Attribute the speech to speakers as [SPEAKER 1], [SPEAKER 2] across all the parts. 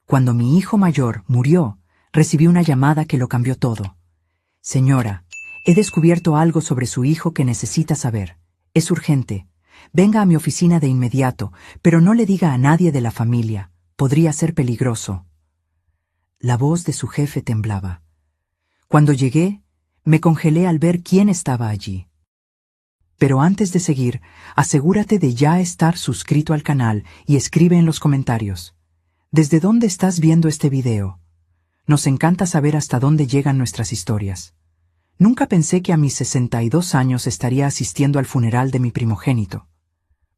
[SPEAKER 1] Cuando mi hijo mayor murió, recibí una llamada que lo cambió todo. Señora, he descubierto algo sobre su hijo que necesita saber. Es urgente. Venga a mi oficina de inmediato, pero no le diga a nadie de la familia. Podría ser peligroso. La voz de su jefe temblaba. Cuando llegué, me congelé al ver quién estaba allí. Pero antes de seguir, asegúrate de ya estar suscrito al canal y escribe en los comentarios. ¿Desde dónde estás viendo este video? Nos encanta saber hasta dónde llegan nuestras historias. Nunca pensé que a mis 62 años estaría asistiendo al funeral de mi primogénito.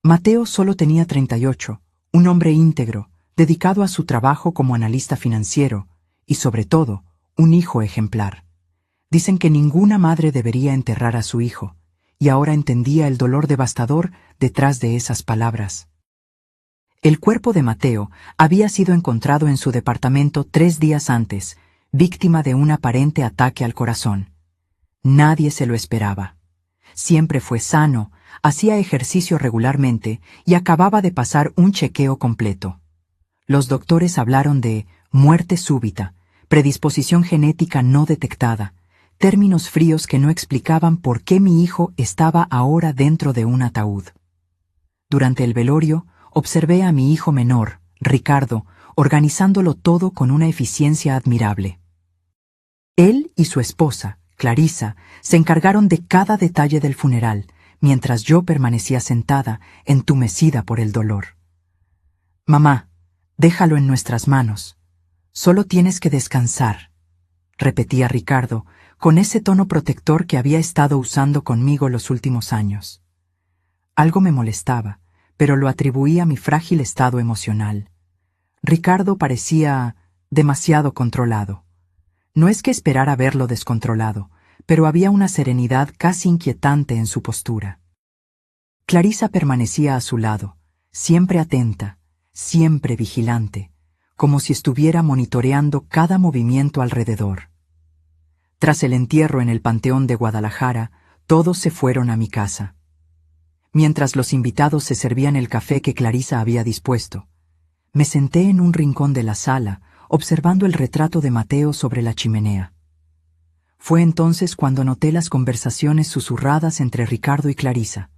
[SPEAKER 1] Mateo solo tenía 38, un hombre íntegro, dedicado a su trabajo como analista financiero y, sobre todo, un hijo ejemplar. Dicen que ninguna madre debería enterrar a su hijo, y ahora entendía el dolor devastador detrás de esas palabras. El cuerpo de Mateo había sido encontrado en su departamento 3 días antes, víctima de un aparente ataque al corazón. Nadie se lo esperaba. Siempre fue sano, hacía ejercicio regularmente y acababa de pasar un chequeo completo. Los doctores hablaron de muerte súbita, predisposición genética no detectada, términos fríos que no explicaban por qué mi hijo estaba ahora dentro de un ataúd. Durante el velorio, observé a mi hijo menor, Ricardo, organizándolo todo con una eficiencia admirable. Él y su esposa, Clarisa, se encargaron de cada detalle del funeral, mientras yo permanecía sentada, entumecida por el dolor. «Mamá, déjalo en nuestras manos. Solo tienes que descansar», repetía Ricardo, con ese tono protector que había estado usando conmigo los últimos años. Algo me molestaba, pero lo atribuía a mi frágil estado emocional. Ricardo parecía demasiado controlado. No es que esperara verlo descontrolado, pero había una serenidad casi inquietante en su postura. Clarisa permanecía a su lado, siempre atenta, siempre vigilante, como si estuviera monitoreando cada movimiento alrededor. Tras el entierro en el Panteón de Guadalajara, todos se fueron a mi casa. Mientras los invitados se servían el café que Clarisa había dispuesto, me senté en un rincón de la sala, observando el retrato de Mateo sobre la chimenea. Fue entonces cuando noté las conversaciones susurradas entre Ricardo y Clarisa.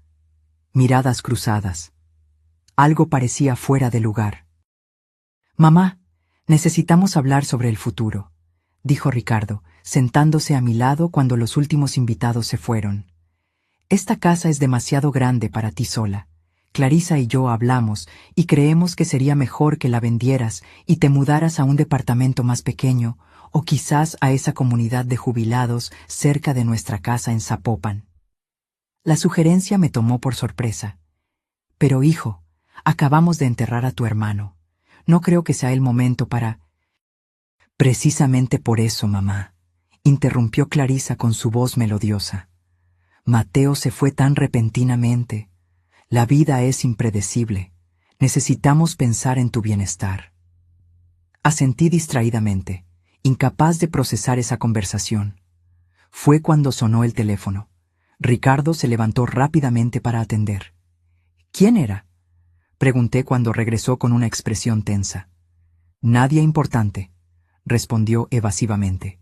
[SPEAKER 1] Miradas cruzadas. Algo parecía fuera de lugar. «Mamá, necesitamos hablar sobre el futuro», dijo Ricardo, sentándose a mi lado cuando los últimos invitados se fueron. «Esta casa es demasiado grande para ti sola. Clarisa y yo hablamos y creemos que sería mejor que la vendieras y te mudaras a un departamento más pequeño o quizás a esa comunidad de jubilados cerca de nuestra casa en Zapopan». La sugerencia me tomó por sorpresa. «Pero hijo, acabamos de enterrar a tu hermano. No creo que sea el momento para...» «Precisamente por eso, mamá», interrumpió Clarisa con su voz melodiosa. «Mateo se fue tan repentinamente. La vida es impredecible. Necesitamos pensar en tu bienestar». Asentí distraídamente, incapaz de procesar esa conversación. Fue cuando sonó el teléfono. Ricardo se levantó rápidamente para atender. «¿Quién era?», pregunté cuando regresó con una expresión tensa. «Nadie importante», respondió evasivamente.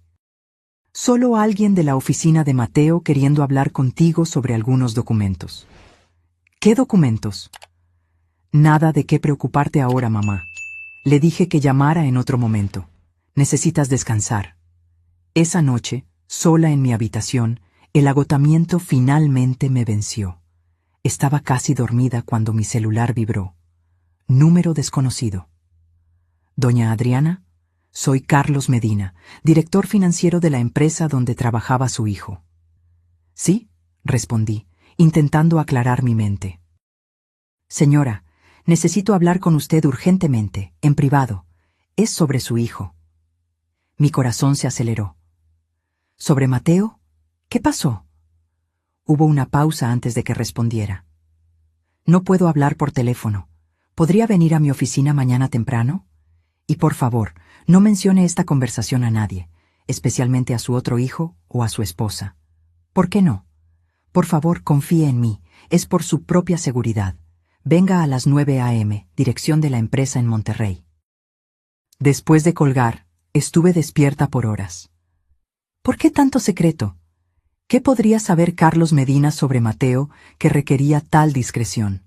[SPEAKER 1] «Solo alguien de la oficina de Mateo queriendo hablar contigo sobre algunos documentos». «¿Qué documentos?». «Nada de qué preocuparte ahora, mamá. Le dije que llamara en otro momento. Necesitas descansar». Esa noche, sola en mi habitación, el agotamiento finalmente me venció. Estaba casi dormida cuando mi celular vibró. Número desconocido. «Doña Adriana, soy Carlos Medina, director financiero de la empresa donde trabajaba su hijo». «Sí», respondí, intentando aclarar mi mente. «Señora, necesito hablar con usted urgentemente, en privado. Es sobre su hijo». Mi corazón se aceleró. «¿Sobre Mateo? ¿Qué pasó?». Hubo una pausa antes de que respondiera. «No puedo hablar por teléfono. ¿Podría venir a mi oficina mañana temprano? Y por favor, no mencione esta conversación a nadie, especialmente a su otro hijo o a su esposa. ¿Por qué no? Por favor, confíe en mí. Es por su propia seguridad. Venga a las 9 a.m., dirección de la empresa en Monterrey». Después de colgar, estuve despierta por horas. ¿Por qué tanto secreto? ¿Qué podría saber Carlos Medina sobre Mateo que requería tal discreción?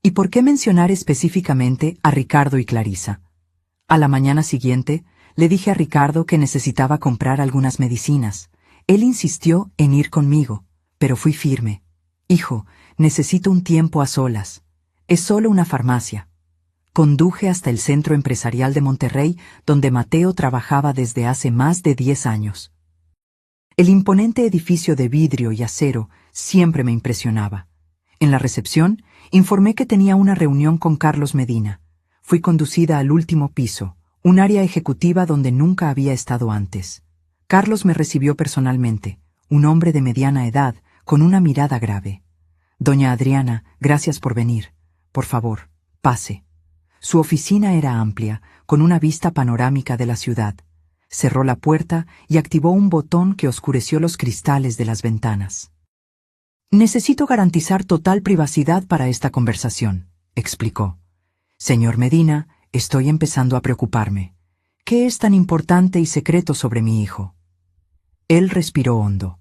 [SPEAKER 1] ¿Y por qué mencionar específicamente a Ricardo y Clarisa? A la mañana siguiente, le dije a Ricardo que necesitaba comprar algunas medicinas. Él insistió en ir conmigo, pero fui firme. Hijo, necesito un tiempo a solas. Es solo una farmacia. Conduje hasta el Centro Empresarial de Monterrey, donde Mateo trabajaba desde hace más de 10 años. El imponente edificio de vidrio y acero siempre me impresionaba. En la recepción, informé que tenía una reunión con Carlos Medina. Fui conducida al último piso, un área ejecutiva donde nunca había estado antes. Carlos me recibió personalmente, un hombre de mediana edad, con una mirada grave. Doña Adriana, gracias por venir. Por favor, pase. Su oficina era amplia, con una vista panorámica de la ciudad. Cerró la puerta y activó un botón que oscureció los cristales de las ventanas. Necesito garantizar total privacidad para esta conversación, explicó. Señor Medina, estoy empezando a preocuparme. ¿Qué es tan importante y secreto sobre mi hijo? Él respiró hondo.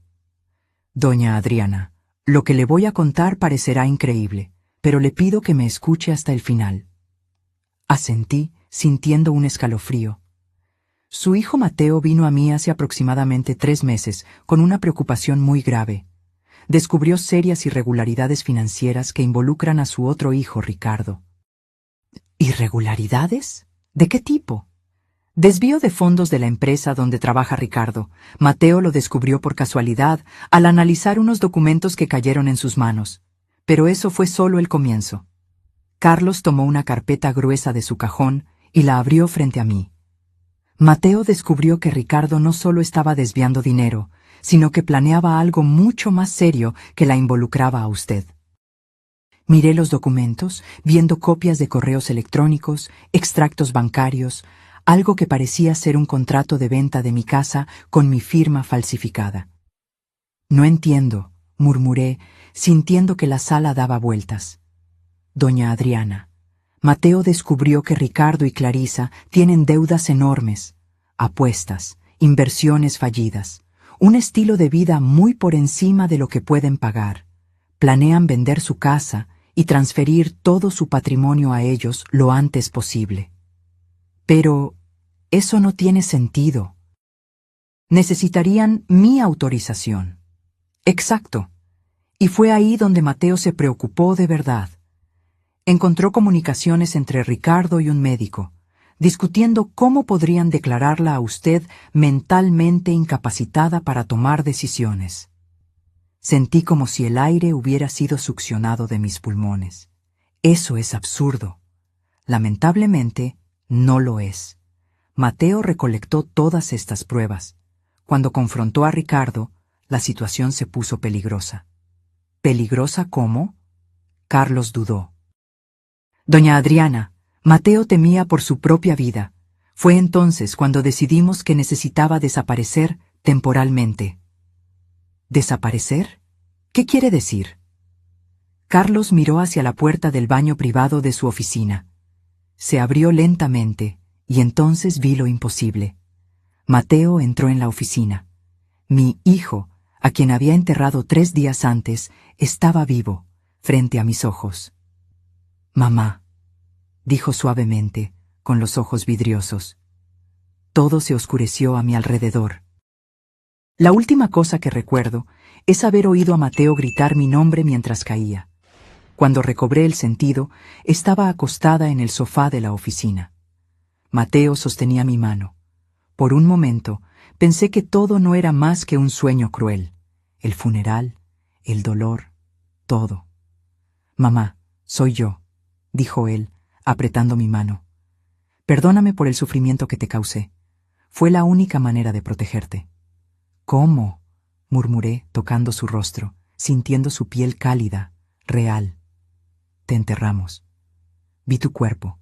[SPEAKER 1] Doña Adriana, lo que le voy a contar parecerá increíble, pero le pido que me escuche hasta el final. Asentí, sintiendo un escalofrío. Su hijo Mateo vino a mí hace aproximadamente 3 meses, con una preocupación muy grave. Descubrió serias irregularidades financieras que involucran a su otro hijo, Ricardo. ¿Irregularidades? ¿De qué tipo? Desvío de fondos de la empresa donde trabaja Ricardo. Mateo lo descubrió por casualidad al analizar unos documentos que cayeron en sus manos. Pero eso fue solo el comienzo. Carlos tomó una carpeta gruesa de su cajón y la abrió frente a mí. Mateo descubrió que Ricardo no solo estaba desviando dinero, sino que planeaba algo mucho más serio que la involucraba a usted. Miré los documentos, viendo copias de correos electrónicos, extractos bancarios, algo que parecía ser un contrato de venta de mi casa con mi firma falsificada. No entiendo, murmuré, sintiendo que la sala daba vueltas. Doña Adriana, Mateo descubrió que Ricardo y Clarisa tienen deudas enormes, apuestas, inversiones fallidas, un estilo de vida muy por encima de lo que pueden pagar. Planean vender su casa y transferir todo su patrimonio a ellos lo antes posible. Pero eso no tiene sentido. Necesitarían mi autorización. Exacto. Y fue ahí donde Mateo se preocupó de verdad. Encontró comunicaciones entre Ricardo y un médico, discutiendo cómo podrían declararla a usted mentalmente incapacitada para tomar decisiones. Sentí como si el aire hubiera sido succionado de mis pulmones. Eso es absurdo. Lamentablemente, no lo es. Mateo recolectó todas estas pruebas. Cuando confrontó a Ricardo, la situación se puso peligrosa. ¿Peligrosa cómo? Carlos dudó. Doña Adriana, Mateo temía por su propia vida. Fue entonces cuando decidimos que necesitaba desaparecer temporalmente. ¿Desaparecer? ¿Qué quiere decir? Carlos miró hacia la puerta del baño privado de su oficina. Se abrió lentamente, y entonces vi lo imposible. Mateo entró en la oficina. Mi hijo, a quien había enterrado 3 días antes, estaba vivo, frente a mis ojos. Mamá, dijo suavemente, con los ojos vidriosos. Todo se oscureció a mi alrededor. La última cosa que recuerdo es haber oído a Mateo gritar mi nombre mientras caía. Cuando recobré el sentido, estaba acostada en el sofá de la oficina. Mateo sostenía mi mano. Por un momento, pensé que todo no era más que un sueño cruel. El funeral, el dolor, todo. Mamá, soy yo, dijo él, apretando mi mano. Perdóname por el sufrimiento que te causé. Fue la única manera de protegerte. ¿Cómo? Murmuré, tocando su rostro, sintiendo su piel cálida, real. Te enterramos. Vi tu cuerpo.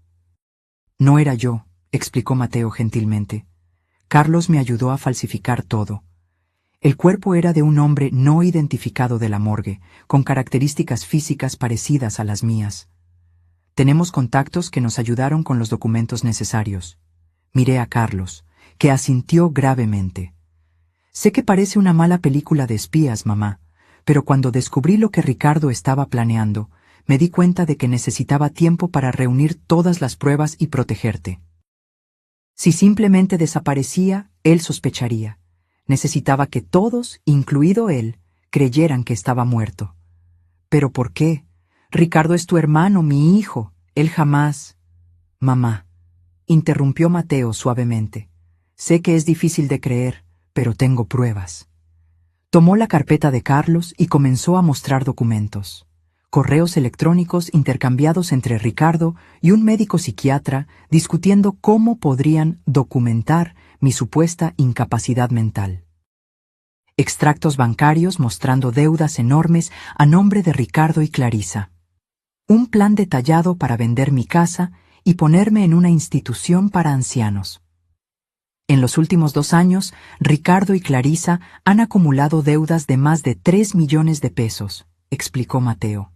[SPEAKER 1] No era yo, explicó Mateo gentilmente. Carlos me ayudó a falsificar todo. El cuerpo era de un hombre no identificado de la morgue, con características físicas parecidas a las mías. Tenemos contactos que nos ayudaron con los documentos necesarios. Miré a Carlos, que asintió gravemente. Sé que parece una mala película de espías, mamá, pero cuando descubrí lo que Ricardo estaba planeando, me di cuenta de que necesitaba tiempo para reunir todas las pruebas y protegerte. Si simplemente desaparecía, él sospecharía. Necesitaba que todos, incluido él, creyeran que estaba muerto. ¿Pero por qué? Ricardo es tu hermano, mi hijo. Él jamás... Mamá, interrumpió Mateo suavemente. Sé que es difícil de creer, pero tengo pruebas. Tomó la carpeta de Carlos y comenzó a mostrar documentos. Correos electrónicos intercambiados entre Ricardo y un médico psiquiatra discutiendo cómo podrían documentar mi supuesta incapacidad mental. Extractos bancarios mostrando deudas enormes a nombre de Ricardo y Clarisa. Un plan detallado para vender mi casa y ponerme en una institución para ancianos. En los últimos 2 años, Ricardo y Clarisa han acumulado deudas de más de 3 millones de pesos, explicó Mateo.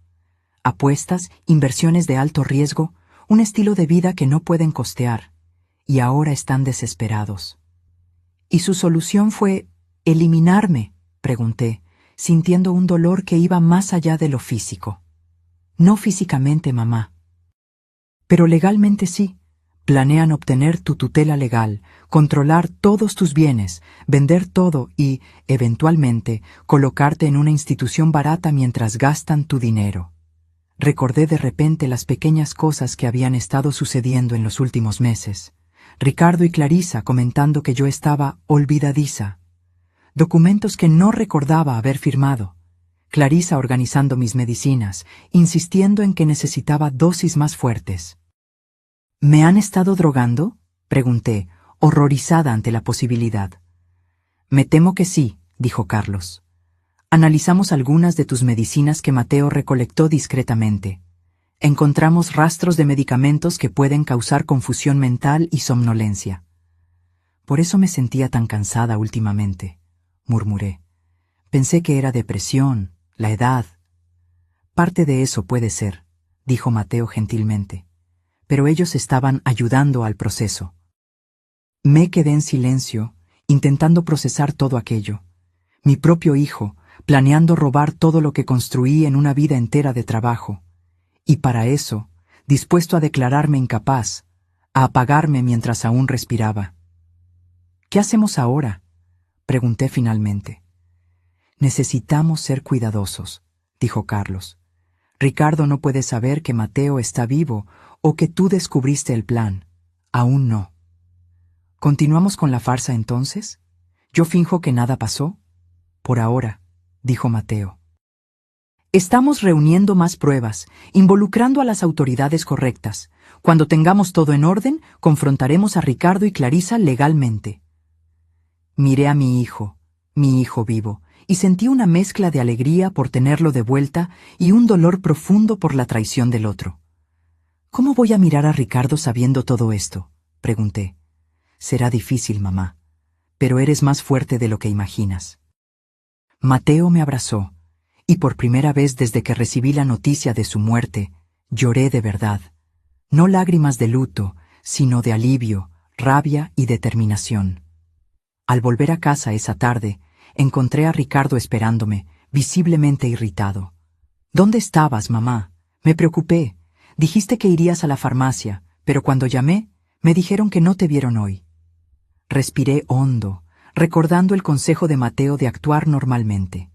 [SPEAKER 1] Apuestas, inversiones de alto riesgo, un estilo de vida que no pueden costear, y ahora están desesperados. ¿Y su solución fue eliminarme?, pregunté, sintiendo un dolor que iba más allá de lo físico. No físicamente, mamá. Pero legalmente sí. Planean obtener tu tutela legal, controlar todos tus bienes, vender todo y, eventualmente, colocarte en una institución barata mientras gastan tu dinero. Recordé de repente las pequeñas cosas que habían estado sucediendo en los últimos meses. Ricardo y Clarisa comentando que yo estaba olvidadiza. Documentos que no recordaba haber firmado. Clarisa organizando mis medicinas, insistiendo en que necesitaba dosis más fuertes. ¿Me han estado drogando?, pregunté, horrorizada ante la posibilidad. Me temo que sí, dijo Carlos. Analizamos algunas de tus medicinas que Mateo recolectó discretamente. Encontramos rastros de medicamentos que pueden causar confusión mental y somnolencia. Por eso me sentía tan cansada últimamente, murmuré. Pensé que era depresión, la edad. Parte de eso puede ser, dijo Mateo gentilmente. Pero ellos estaban ayudando al proceso. Me quedé en silencio, intentando procesar todo aquello. Mi propio hijo, planeando robar todo lo que construí en una vida entera de trabajo. Y para eso, dispuesto a declararme incapaz, a apagarme mientras aún respiraba. ¿Qué hacemos ahora?, pregunté finalmente. Necesitamos ser cuidadosos, dijo Carlos. Ricardo no puede saber que Mateo está vivo o que tú descubriste el plan. Aún no. ¿Continuamos con la farsa entonces? ¿Yo finjo que nada pasó? Por ahora, dijo Mateo. Estamos reuniendo más pruebas, involucrando a las autoridades correctas. Cuando tengamos todo en orden, confrontaremos a Ricardo y Clarisa legalmente. Miré a mi hijo vivo, y sentí una mezcla de alegría por tenerlo de vuelta y un dolor profundo por la traición del otro. ¿Cómo voy a mirar a Ricardo sabiendo todo esto?, pregunté. Será difícil, mamá, pero eres más fuerte de lo que imaginas. Mateo me abrazó, y por primera vez desde que recibí la noticia de su muerte, lloré de verdad. No lágrimas de luto, sino de alivio, rabia y determinación. Al volver a casa esa tarde, encontré a Ricardo esperándome, visiblemente irritado. ¿Dónde estabas, mamá? Me preocupé. Dijiste que irías a la farmacia, pero cuando llamé, me dijeron que no te vieron hoy. Respiré hondo, recordando el consejo de Mateo de actuar normalmente.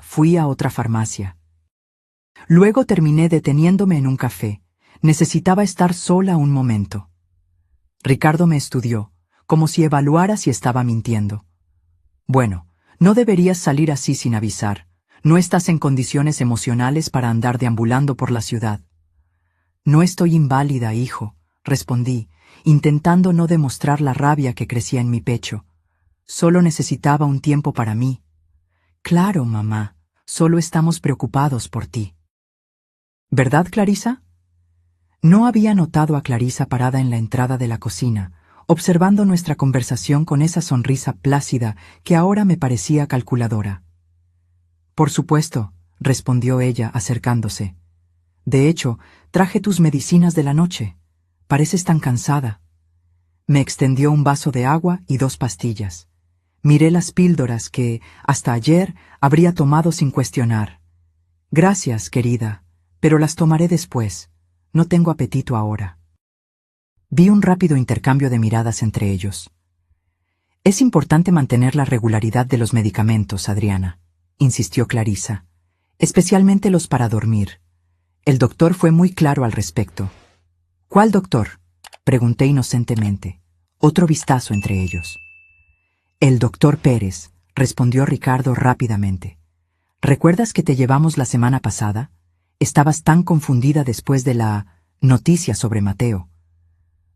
[SPEAKER 1] Fui a otra farmacia. Luego terminé deteniéndome en un café. Necesitaba estar sola un momento. Ricardo me estudió, como si evaluara si estaba mintiendo. Bueno, no deberías salir así sin avisar. No estás en condiciones emocionales para andar deambulando por la ciudad. No estoy inválida, hijo, respondí, intentando no demostrar la rabia que crecía en mi pecho. Solo necesitaba un tiempo para mí. Claro, mamá, solo estamos preocupados por ti. ¿Verdad, Clarisa? No había notado a Clarisa parada en la entrada de la cocina, observando nuestra conversación con esa sonrisa plácida que ahora me parecía calculadora. Por supuesto, respondió ella acercándose. De hecho, traje tus medicinas de la noche. Pareces tan cansada. Me extendió un vaso de agua y 2 pastillas. Miré las píldoras que, hasta ayer, habría tomado sin cuestionar. Gracias, querida, pero las tomaré después. No tengo apetito ahora. Vi un rápido intercambio de miradas entre ellos. Es importante mantener la regularidad de los medicamentos, Adriana, insistió Clarisa, especialmente los para dormir. El doctor fue muy claro al respecto. ¿Cuál doctor?, pregunté inocentemente. Otro vistazo entre ellos. El doctor Pérez, respondió Ricardo rápidamente. ¿Recuerdas que te llevamos la semana pasada? Estabas tan confundida después de la noticia sobre Mateo.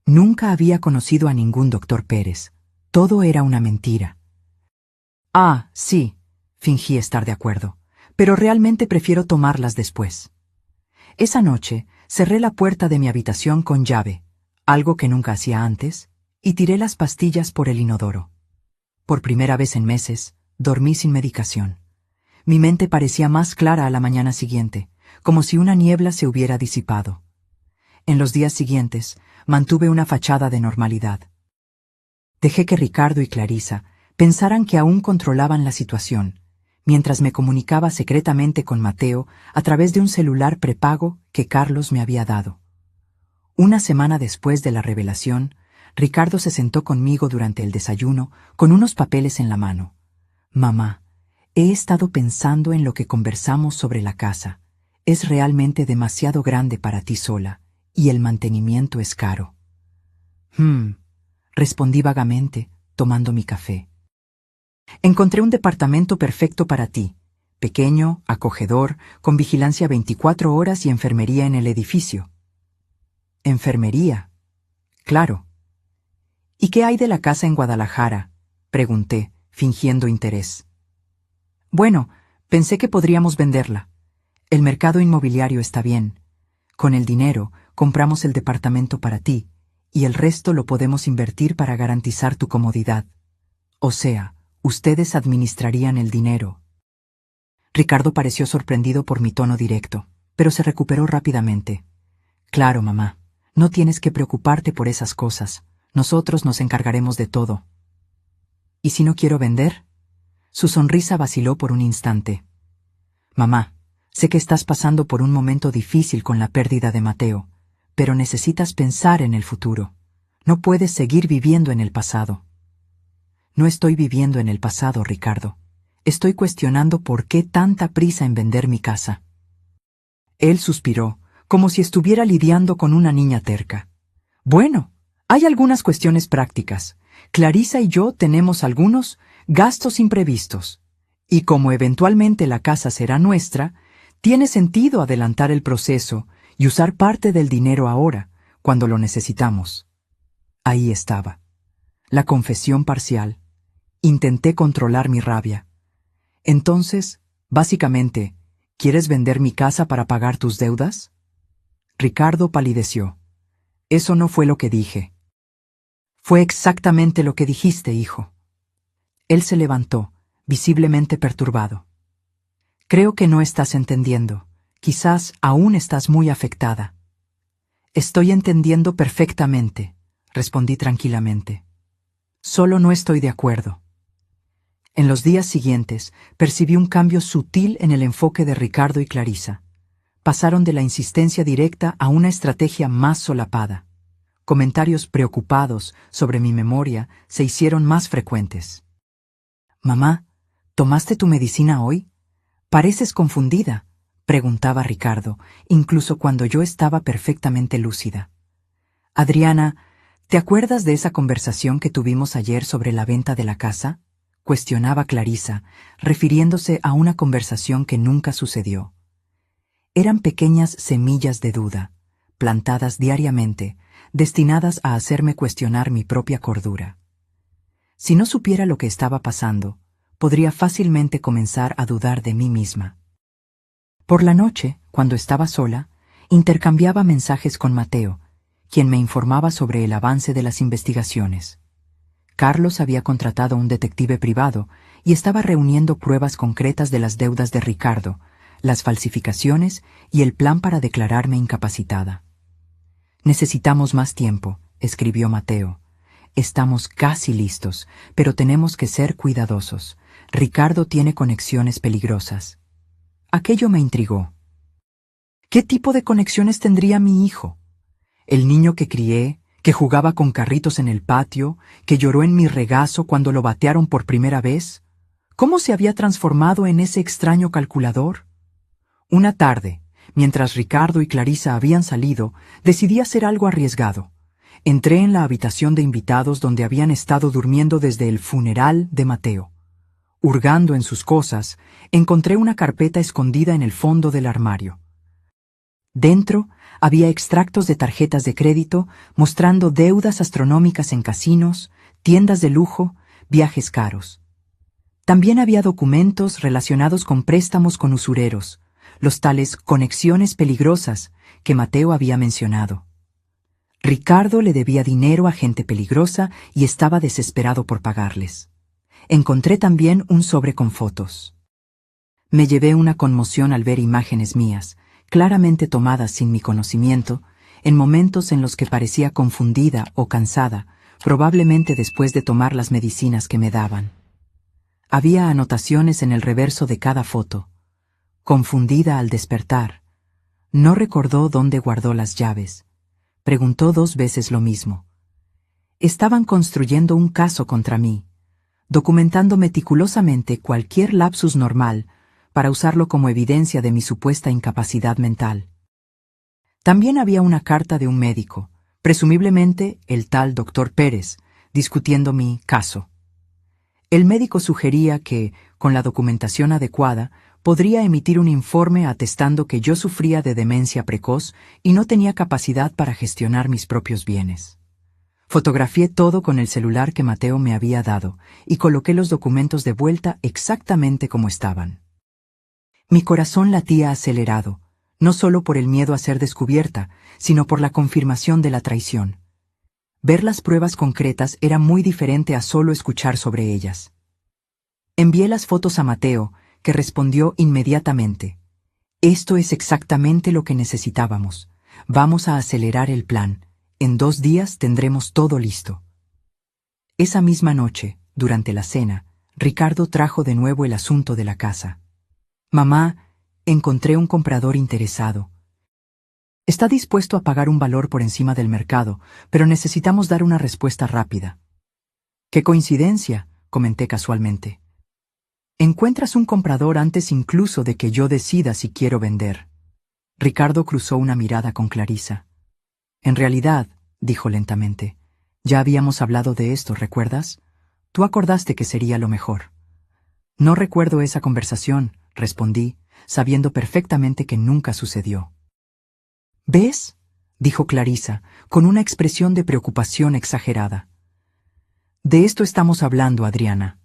[SPEAKER 1] Nunca había conocido a ningún doctor Pérez. Todo era una mentira. Ah, sí, fingí estar de acuerdo, pero realmente prefiero tomarlas después. Esa noche cerré la puerta de mi habitación con llave, algo que nunca hacía antes, y tiré las pastillas por el inodoro. Por primera vez en meses, dormí sin medicación. Mi mente parecía más clara a la mañana siguiente, como si una niebla se hubiera disipado. En los días siguientes, mantuve una fachada de normalidad. Dejé que Ricardo y Clarisa pensaran que aún controlaban la situación, mientras me comunicaba secretamente con Mateo a través de un celular prepago que Carlos me había dado. Una semana después de la revelación, Ricardo se sentó conmigo durante el desayuno con unos papeles en la mano. Mamá, he estado pensando en lo que conversamos sobre la casa. Es realmente demasiado grande para ti sola, y el mantenimiento es caro. Respondí vagamente, tomando mi café. Encontré un departamento perfecto para ti, pequeño, acogedor, con vigilancia 24 horas y enfermería en el edificio. ¿Enfermería? Claro. ¿Y qué hay de la casa en Guadalajara?, pregunté, fingiendo interés. Bueno, pensé que podríamos venderla. El mercado inmobiliario está bien. Con el dinero, compramos el departamento para ti, y el resto lo podemos invertir para garantizar tu comodidad. O sea, ustedes administrarían el dinero. Ricardo pareció sorprendido por mi tono directo, pero se recuperó rápidamente. Claro, mamá, no tienes que preocuparte por esas cosas. Nosotros nos encargaremos de todo. ¿Y si no quiero vender? Su sonrisa vaciló por un instante. Mamá, sé que estás pasando por un momento difícil con la pérdida de Mateo, pero necesitas pensar en el futuro. No puedes seguir viviendo en el pasado. No estoy viviendo en el pasado, Ricardo. Estoy cuestionando por qué tanta prisa en vender mi casa. Él suspiró, como si estuviera lidiando con una niña terca. Bueno, hay algunas cuestiones prácticas. Clarisa y yo tenemos algunos gastos imprevistos. Y como eventualmente la casa será nuestra, tiene sentido adelantar el proceso y usar parte del dinero ahora, cuando lo necesitamos. Ahí estaba. La confesión parcial. Intenté controlar mi rabia. Entonces, básicamente, ¿quieres vender mi casa para pagar tus deudas? Ricardo palideció. Eso no fue lo que dije. Fue exactamente lo que dijiste, hijo. Él se levantó, visiblemente perturbado. Creo que no estás entendiendo. Quizás aún estás muy afectada. Estoy entendiendo perfectamente, respondí tranquilamente. Solo no estoy de acuerdo. En los días siguientes, percibí un cambio sutil en el enfoque de Ricardo y Clarisa. Pasaron de la insistencia directa a una estrategia más solapada. Comentarios preocupados sobre mi memoria se hicieron más frecuentes. Mamá, ¿tomaste tu medicina hoy? Pareces confundida, preguntaba Ricardo, incluso cuando yo estaba perfectamente lúcida. Adriana, ¿te acuerdas de esa conversación que tuvimos ayer sobre la venta de la casa? Cuestionaba Clarisa, refiriéndose a una conversación que nunca sucedió. Eran pequeñas semillas de duda, plantadas diariamente, destinadas a hacerme cuestionar mi propia cordura. Si no supiera lo que estaba pasando, podría fácilmente comenzar a dudar de mí misma. Por la noche, cuando estaba sola, intercambiaba mensajes con Mateo, quien me informaba sobre el avance de las investigaciones. Carlos había contratado a un detective privado y estaba reuniendo pruebas concretas de las deudas de Ricardo, las falsificaciones y el plan para declararme incapacitada. Necesitamos más tiempo, escribió Mateo. Estamos casi listos, pero tenemos que ser cuidadosos. Ricardo tiene conexiones peligrosas. Aquello me intrigó. ¿Qué tipo de conexiones tendría mi hijo? El niño que crié, que jugaba con carritos en el patio, que lloró en mi regazo cuando lo batearon por primera vez. ¿Cómo se había transformado en ese extraño calculador? Una tarde, mientras Ricardo y Clarisa habían salido, decidí hacer algo arriesgado. Entré en la habitación de invitados donde habían estado durmiendo desde el funeral de Mateo. Hurgando en sus cosas, encontré una carpeta escondida en el fondo del armario. Dentro había extractos de tarjetas de crédito mostrando deudas astronómicas en casinos, tiendas de lujo, viajes caros. También había documentos relacionados con préstamos con usureros, los tales conexiones peligrosas que Mateo había mencionado. Ricardo le debía dinero a gente peligrosa y estaba desesperado por pagarles. Encontré también un sobre con fotos. Me llevé una conmoción al ver imágenes mías, claramente tomadas sin mi conocimiento, en momentos en los que parecía confundida o cansada, probablemente después de tomar las medicinas que me daban. Había anotaciones en el reverso de cada foto. Confundida al despertar. No recordó dónde guardó las llaves. Preguntó 2 veces lo mismo. Estaban construyendo un caso contra mí, documentando meticulosamente cualquier lapsus normal para usarlo como evidencia de mi supuesta incapacidad mental. También había una carta de un médico, presumiblemente el tal doctor Pérez, discutiendo mi caso. El médico sugería que, con la documentación adecuada, podría emitir un informe atestando que yo sufría de demencia precoz y no tenía capacidad para gestionar mis propios bienes. Fotografié todo con el celular que Mateo me había dado y coloqué los documentos de vuelta exactamente como estaban. Mi corazón latía acelerado, no solo por el miedo a ser descubierta, sino por la confirmación de la traición. Ver las pruebas concretas era muy diferente a solo escuchar sobre ellas. Envié las fotos a Mateo, que respondió inmediatamente. Esto es exactamente lo que necesitábamos. Vamos a acelerar el plan. En 2 días tendremos todo listo. Esa misma noche, durante la cena, Ricardo trajo de nuevo el asunto de la casa. Mamá, encontré un comprador interesado. Está dispuesto a pagar un valor por encima del mercado, pero necesitamos dar una respuesta rápida. ¡Qué coincidencia!, comenté casualmente. Encuentras un comprador antes incluso de que yo decida si quiero vender. Ricardo cruzó una mirada con Clarisa. En realidad, dijo lentamente, ya habíamos hablado de esto, ¿recuerdas? Tú acordaste que sería lo mejor. No recuerdo esa conversación, respondí, sabiendo perfectamente que nunca sucedió. ¿Ves?, dijo Clarisa, con una expresión de preocupación exagerada. De esto estamos hablando, Adriana.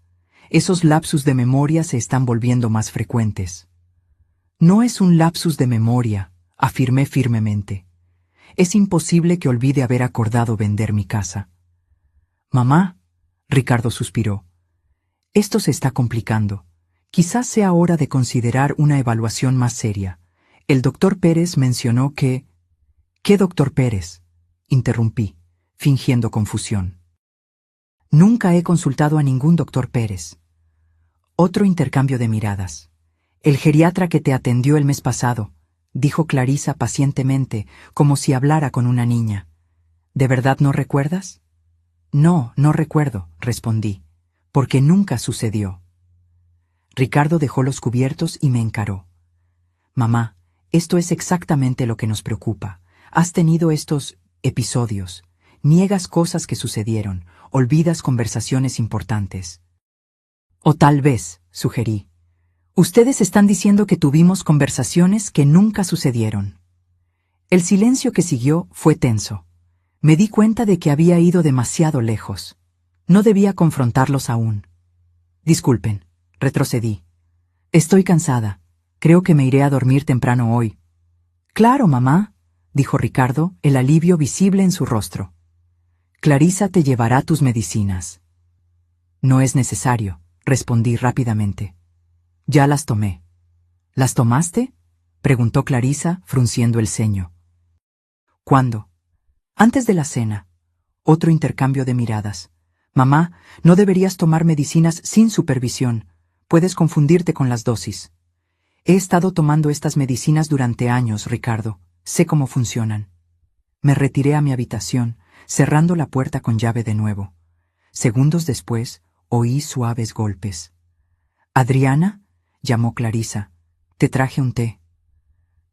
[SPEAKER 1] Esos lapsus de memoria se están volviendo más frecuentes. No es un lapsus de memoria, afirmé firmemente. Es imposible que olvide haber acordado vender mi casa. Mamá, Ricardo suspiró. Esto se está complicando. Quizás sea hora de considerar una evaluación más seria. El doctor Pérez mencionó que... ¿Qué doctor Pérez?, interrumpí, fingiendo confusión. Nunca he consultado a ningún doctor Pérez. Otro intercambio de miradas. El geriatra que te atendió el mes pasado, dijo Clarisa pacientemente, como si hablara con una niña. ¿De verdad no recuerdas? No, no recuerdo, respondí, porque nunca sucedió. Ricardo dejó los cubiertos y me encaró. Mamá, esto es exactamente lo que nos preocupa. Has tenido estos episodios. Niegas cosas que sucedieron, olvidas conversaciones importantes. O tal vez, sugerí. Ustedes están diciendo que tuvimos conversaciones que nunca sucedieron. El silencio que siguió fue tenso. Me di cuenta de que había ido demasiado lejos. No debía confrontarlos aún. Disculpen, retrocedí. Estoy cansada. Creo que me iré a dormir temprano hoy. Claro, mamá, dijo Ricardo, el alivio visible en su rostro. Clarisa te llevará tus medicinas. No es necesario, respondí rápidamente. Ya las tomé. ¿Las tomaste?, preguntó Clarisa, frunciendo el ceño. ¿Cuándo? Antes de la cena. Otro intercambio de miradas. Mamá, no deberías tomar medicinas sin supervisión. Puedes confundirte con las dosis. He estado tomando estas medicinas durante años, Ricardo. Sé cómo funcionan. Me retiré a mi habitación, cerrando la puerta con llave de nuevo. Segundos después, oí suaves golpes. «¿Adriana?», llamó Clarisa. «Te traje un té».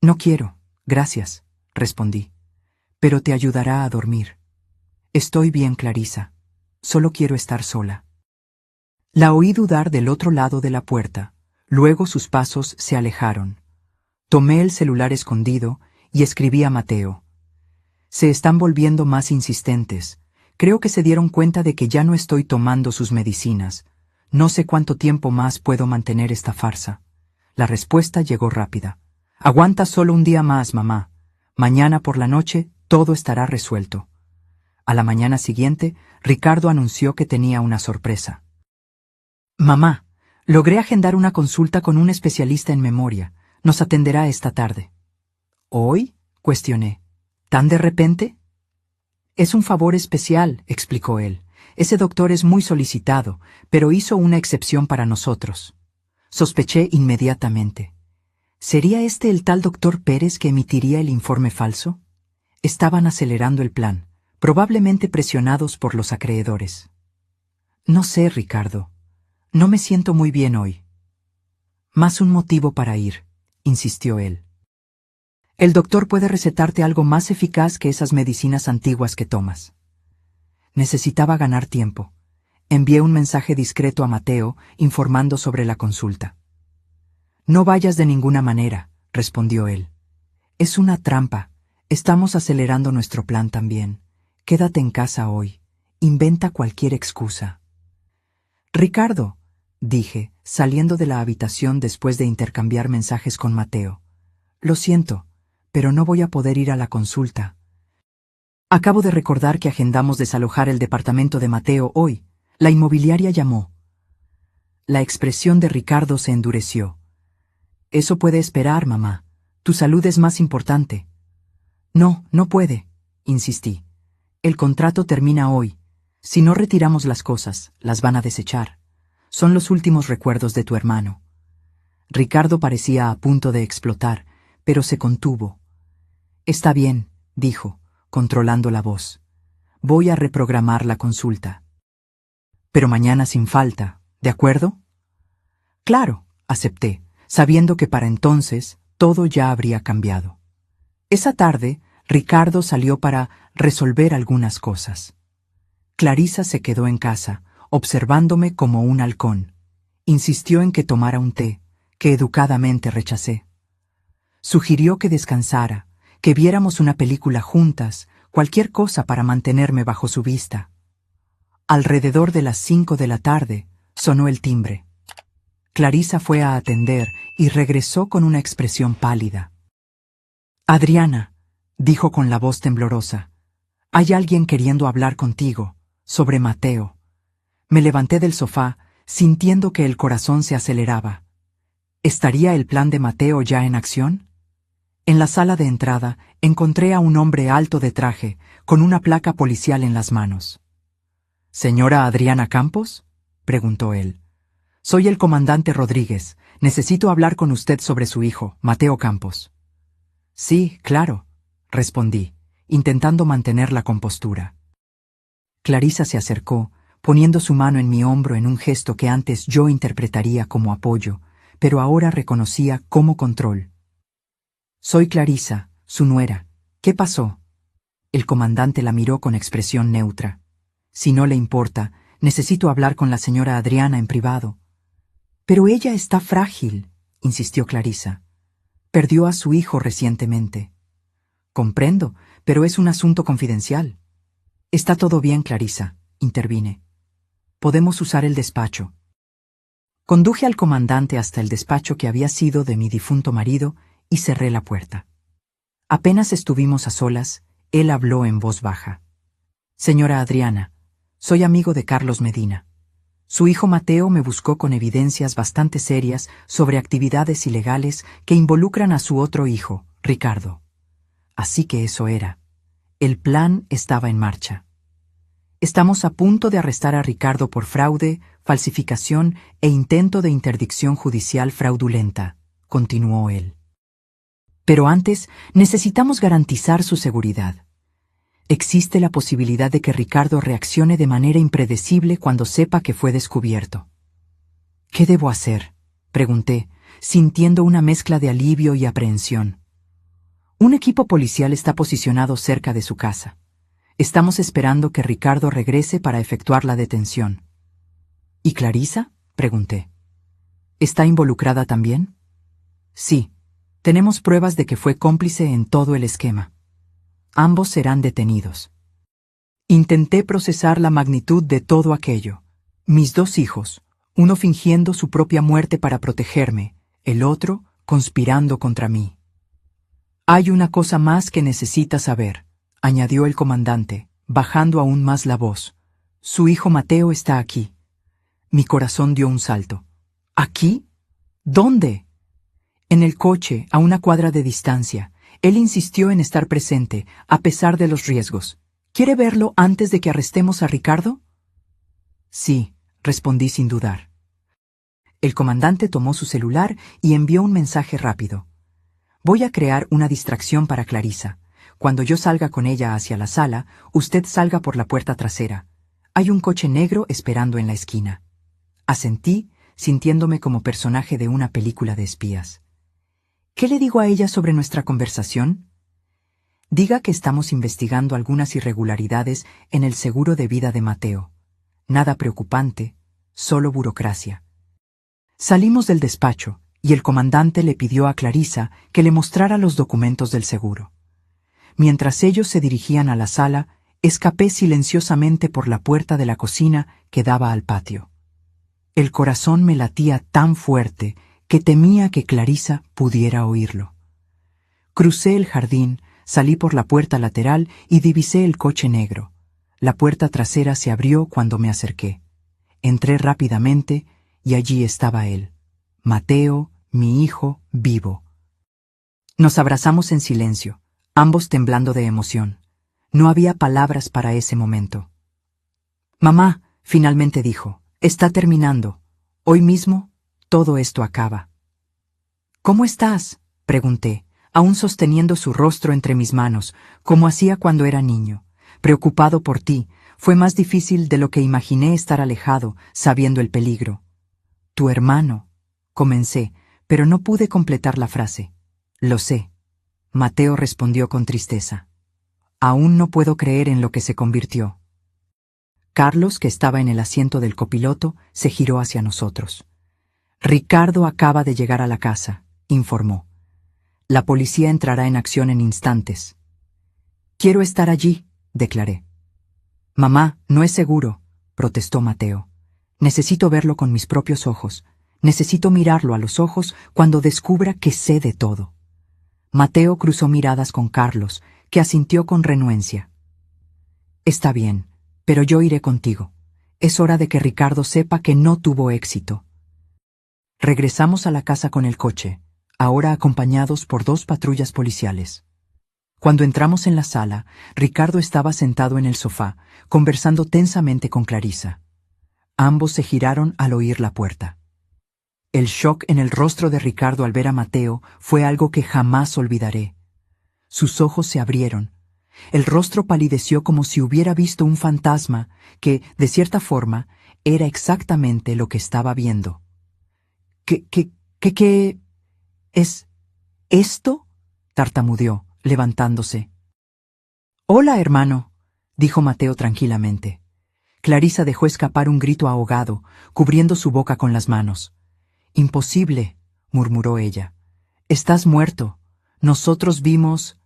[SPEAKER 1] «No quiero, gracias», respondí. «Pero te ayudará a dormir». «Estoy bien, Clarisa. Solo quiero estar sola». La oí dudar del otro lado de la puerta. Luego sus pasos se alejaron. Tomé el celular escondido y escribí a Mateo. «Se están volviendo más insistentes. Creo que se dieron cuenta de que ya no estoy tomando sus medicinas. No sé cuánto tiempo más puedo mantener esta farsa». La respuesta llegó rápida. «Aguanta solo un día más, mamá. Mañana por la noche todo estará resuelto». A la mañana siguiente, Ricardo anunció que tenía una sorpresa. «Mamá, logré agendar una consulta con un especialista en memoria. Nos atenderá esta tarde». «¿Hoy?», cuestioné. «¿Tan de repente?». «Es un favor especial», explicó él. «Ese doctor es muy solicitado, pero hizo una excepción para nosotros». Sospeché inmediatamente. ¿Sería este el tal doctor Pérez que emitiría el informe falso? Estaban acelerando el plan, probablemente presionados por los acreedores. «No sé, Ricardo. No me siento muy bien hoy». «Más un motivo para ir», insistió él. «El doctor puede recetarte algo más eficaz que esas medicinas antiguas que tomas». Necesitaba ganar tiempo. Envié un mensaje discreto a Mateo informando sobre la consulta. «No vayas de ninguna manera», respondió él. «Es una trampa. Estamos acelerando nuestro plan también. Quédate en casa hoy. Inventa cualquier excusa». «Ricardo», dije, saliendo de la habitación después de intercambiar mensajes con Mateo. «Lo siento, pero no voy a poder ir a la consulta. Acabo de recordar que agendamos desalojar el departamento de Mateo hoy. La inmobiliaria llamó». La expresión de Ricardo se endureció. «Eso puede esperar, mamá. Tu salud es más importante». «No, no puede», insistí. «El contrato termina hoy. Si no retiramos las cosas, las van a desechar. Son los últimos recuerdos de tu hermano». Ricardo parecía a punto de explotar, pero se contuvo. «Está bien», dijo, controlando la voz. «Voy a reprogramar la consulta. Pero mañana sin falta, ¿de acuerdo?» «Claro», acepté, sabiendo que para entonces todo ya habría cambiado. Esa tarde, Ricardo salió para resolver algunas cosas. Clarisa se quedó en casa, observándome como un halcón. Insistió en que tomara un té, que educadamente rechacé. Sugirió que descansara, que viéramos una película juntas, cualquier cosa para mantenerme bajo su vista. Alrededor de las 5 de la tarde, sonó el timbre. Clarisa fue a atender y regresó con una expresión pálida. «Adriana», dijo con la voz temblorosa, «hay alguien queriendo hablar contigo, sobre Mateo». Me levanté del sofá, sintiendo que el corazón se aceleraba. ¿Estaría el plan de Mateo ya en acción? En la sala de entrada encontré a un hombre alto de traje, con una placa policial en las manos. «¿Señora Adriana Campos?», preguntó él. «Soy el comandante Rodríguez. Necesito hablar con usted sobre su hijo, Mateo Campos». «Sí, claro», respondí, intentando mantener la compostura. Clarisa se acercó, poniendo su mano en mi hombro en un gesto que antes yo interpretaría como apoyo, pero ahora reconocía como control. «Soy Clarisa, su nuera. ¿Qué pasó?». El comandante la miró con expresión neutra. «Si no le importa, necesito hablar con la señora Adriana en privado». «Pero ella está frágil», insistió Clarisa. «Perdió a su hijo recientemente». «Comprendo, pero es un asunto confidencial». «Está todo bien, Clarisa», intervine. «Podemos usar el despacho». Conduje al comandante hasta el despacho que había sido de mi difunto marido y cerré la puerta. Apenas estuvimos a solas, él habló en voz baja. «Señora Adriana, soy amigo de Carlos Medina. Su hijo Mateo me buscó con evidencias bastante serias sobre actividades ilegales que involucran a su otro hijo, Ricardo. Así que eso era. El plan estaba en marcha. Estamos a punto de arrestar a Ricardo por fraude, falsificación e intento de interdicción judicial fraudulenta, continuó él. Pero antes, necesitamos garantizar su seguridad. Existe la posibilidad de que Ricardo reaccione de manera impredecible cuando sepa que fue descubierto. ¿Qué debo hacer?, pregunté, sintiendo una mezcla de alivio y aprehensión. Un equipo policial está posicionado cerca de su casa. Estamos esperando que Ricardo regrese para efectuar la detención. ¿Y Clarisa?, pregunté. ¿Está involucrada también? Sí. Tenemos pruebas de que fue cómplice en todo el esquema. Ambos serán detenidos. Intenté procesar la magnitud de todo aquello. Mis 2 hijos, uno fingiendo su propia muerte para protegerme, el otro conspirando contra mí. Hay una cosa más que necesita saber, añadió el comandante, bajando aún más la voz. Su hijo Mateo está aquí. Mi corazón dio un salto. ¿Aquí? ¿Dónde? En el coche, a una cuadra de distancia. Él insistió en estar presente, a pesar de los riesgos. ¿Quiere verlo antes de que arrestemos a Ricardo? Sí, respondí sin dudar. El comandante tomó su celular y envió un mensaje rápido. Voy a crear una distracción para Clarisa. Cuando yo salga con ella hacia la sala, usted salga por la puerta trasera. Hay un coche negro esperando en la esquina. Asentí, sintiéndome como personaje de una película de espías. ¿Qué le digo a ella sobre nuestra conversación? Diga que estamos investigando algunas irregularidades en el seguro de vida de Mateo. Nada preocupante, solo burocracia. Salimos del despacho y el comandante le pidió a Clarisa que le mostrara los documentos del seguro. Mientras ellos se dirigían a la sala, escapé silenciosamente por la puerta de la cocina que daba al patio. El corazón me latía tan fuerte que temía que Clarisa pudiera oírlo. Crucé el jardín, salí por la puerta lateral y divisé el coche negro. La puerta trasera se abrió cuando me acerqué. Entré rápidamente y allí estaba él, Mateo, mi hijo, vivo. Nos abrazamos en silencio, ambos temblando de emoción. No había palabras para ese momento. Mamá, finalmente dijo, está terminando. Hoy mismo, todo esto acaba. ¿Cómo estás?, pregunté, aún sosteniendo su rostro entre mis manos, como hacía cuando era niño. Preocupado por ti, fue más difícil de lo que imaginé estar alejado, sabiendo el peligro. Tu hermano, comencé, pero no pude completar la frase. Lo sé. Mateo respondió con tristeza. Aún no puedo creer en lo que se convirtió. Carlos, que estaba en el asiento del copiloto, se giró hacia nosotros. Ricardo acaba de llegar a la casa, informó. La policía entrará en acción en instantes. Quiero estar allí, declaré. Mamá, no es seguro, protestó Mateo. Necesito verlo con mis propios ojos. Necesito mirarlo a los ojos cuando descubra que sé de todo. Mateo cruzó miradas con Carlos, que asintió con renuencia. Está bien, pero yo iré contigo. Es hora de que Ricardo sepa que no tuvo éxito. Regresamos a la casa con el coche, ahora acompañados por 2 patrullas policiales. Cuando entramos en la sala, Ricardo estaba sentado en el sofá, conversando tensamente con Clarisa. Ambos se giraron al oír la puerta. El shock en el rostro de Ricardo al ver a Mateo fue algo que jamás olvidaré. Sus ojos se abrieron. El rostro palideció como si hubiera visto un fantasma que, de cierta forma, era exactamente lo que estaba viendo. ¿Qué es esto?, tartamudeó, levantándose. Hola, hermano, dijo Mateo tranquilamente. Clarisa dejó escapar un grito ahogado, cubriendo su boca con las manos. Imposible, murmuró ella. Estás muerto. Nosotros vimos...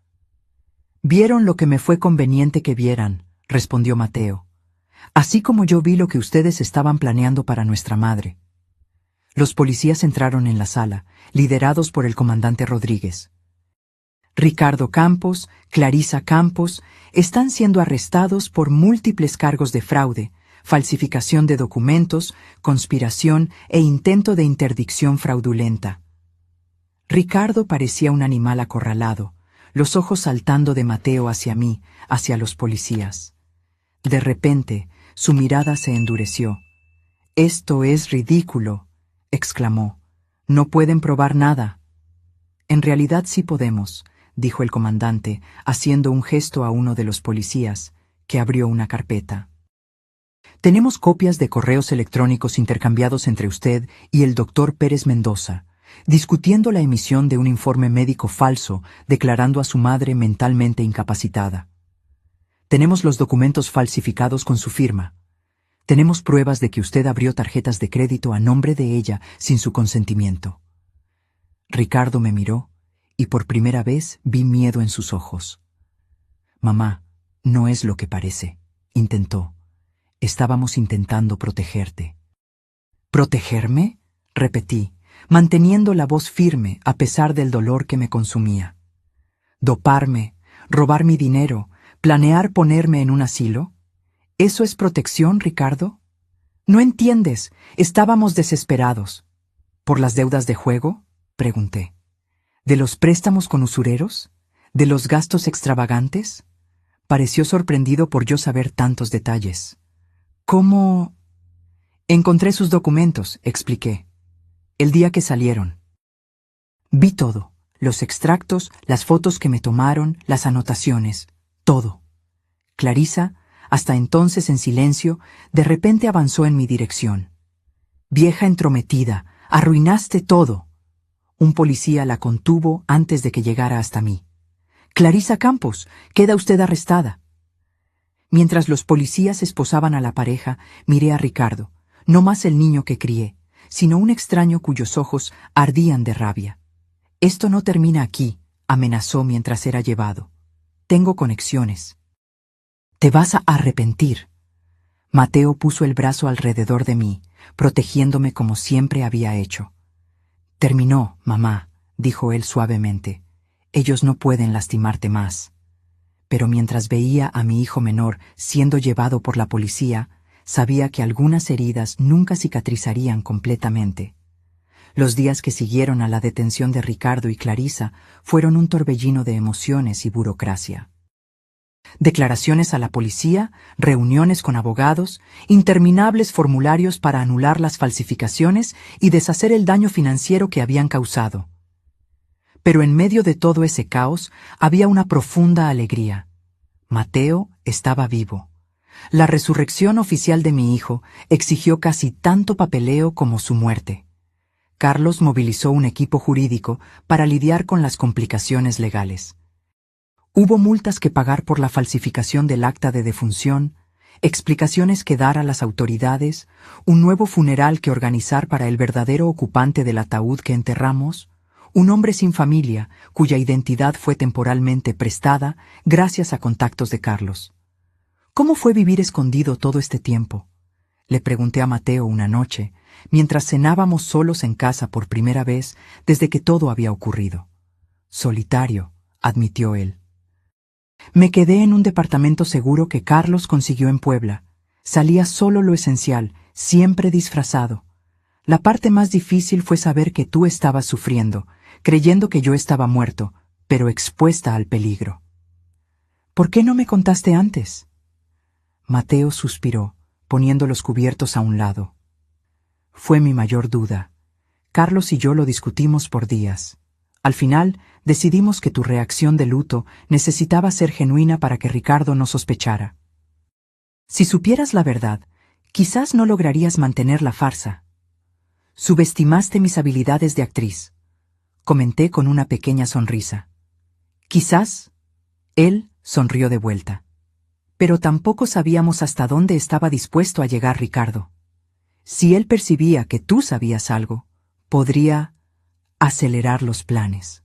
[SPEAKER 1] Vieron lo que me fue conveniente que vieran, respondió Mateo. Así como yo vi lo que ustedes estaban planeando para nuestra madre. Los policías entraron en la sala, liderados por el comandante Rodríguez. Ricardo Campos, Clarisa Campos, están siendo arrestados por múltiples cargos de fraude, falsificación de documentos, conspiración e intento de interdicción fraudulenta. Ricardo parecía un animal acorralado, los ojos saltando de Mateo hacia mí, hacia los policías. De repente, su mirada se endureció. «Esto es ridículo», exclamó. «No pueden probar nada». «En realidad sí podemos», dijo el comandante, haciendo un gesto a uno de los policías, que abrió una carpeta. «Tenemos copias de correos electrónicos intercambiados entre usted y el doctor Pérez Mendoza, discutiendo la emisión de un informe médico falso declarando a su madre mentalmente incapacitada. Tenemos los documentos falsificados con su firma. Tenemos pruebas de que usted abrió tarjetas de crédito a nombre de ella sin su consentimiento». Ricardo me miró y por primera vez vi miedo en sus ojos. «Mamá, no es lo que parece», intentó. «Estábamos intentando protegerte». «¿Protegerme?», repetí, manteniendo la voz firme a pesar del dolor que me consumía. «¿Doparme, robar mi dinero, planear ponerme en un asilo? ¿Eso es protección, Ricardo? No entiendes, estábamos desesperados». «¿Por las deudas de juego?», pregunté. «¿De los préstamos con usureros? ¿De los gastos extravagantes?». Pareció sorprendido por yo saber tantos detalles. «¿Cómo...?» «Encontré sus documentos», expliqué. «El día que salieron. Vi todo, los extractos, las fotos que me tomaron, las anotaciones, todo». Clarisa, hasta entonces en silencio, de repente avanzó en mi dirección. «Vieja entrometida, arruinaste todo». Un policía la contuvo antes de que llegara hasta mí. «Clarisa Campos, queda usted arrestada». Mientras los policías esposaban a la pareja, miré a Ricardo, no más el niño que crié, sino un extraño cuyos ojos ardían de rabia. «Esto no termina aquí», amenazó mientras era llevado. «Tengo conexiones. Te vas a arrepentir». Mateo puso el brazo alrededor de mí, protegiéndome como siempre había hecho. «Terminó, mamá», dijo él suavemente. «Ellos no pueden lastimarte más». Pero mientras veía a mi hijo menor siendo llevado por la policía, sabía que algunas heridas nunca cicatrizarían completamente. Los días que siguieron a la detención de Ricardo y Clarisa fueron un torbellino de emociones y burocracia. Declaraciones a la policía, reuniones con abogados, interminables formularios para anular las falsificaciones y deshacer el daño financiero que habían causado. Pero en medio de todo ese caos había una profunda alegría. Mateo estaba vivo. La resurrección oficial de mi hijo exigió casi tanto papeleo como su muerte. Carlos movilizó un equipo jurídico para lidiar con las complicaciones legales. Hubo multas que pagar por la falsificación del acta de defunción, explicaciones que dar a las autoridades, un nuevo funeral que organizar para el verdadero ocupante del ataúd que enterramos, un hombre sin familia cuya identidad fue temporalmente prestada gracias a contactos de Carlos. «¿Cómo fue vivir escondido todo este tiempo?», le pregunté a Mateo una noche, mientras cenábamos solos en casa por primera vez desde que todo había ocurrido. «Solitario», admitió él. «Me quedé en un departamento seguro que Carlos consiguió en Puebla. Salía solo lo esencial, siempre disfrazado. La parte más difícil fue saber que tú estabas sufriendo, creyendo que yo estaba muerto, pero expuesta al peligro». «¿Por qué no me contaste antes?». Mateo suspiró, poniendo los cubiertos a un lado. «Fue mi mayor duda. Carlos y yo lo discutimos por días. Al final, decidimos que tu reacción de luto necesitaba ser genuina para que Ricardo no sospechara. Si supieras la verdad, quizás no lograrías mantener la farsa. Subestimaste mis habilidades de actriz», comenté con una pequeña sonrisa. «Quizás». Él sonrió de vuelta. «Pero tampoco sabíamos hasta dónde estaba dispuesto a llegar Ricardo. Si él percibía que tú sabías algo, podría acelerar los planes».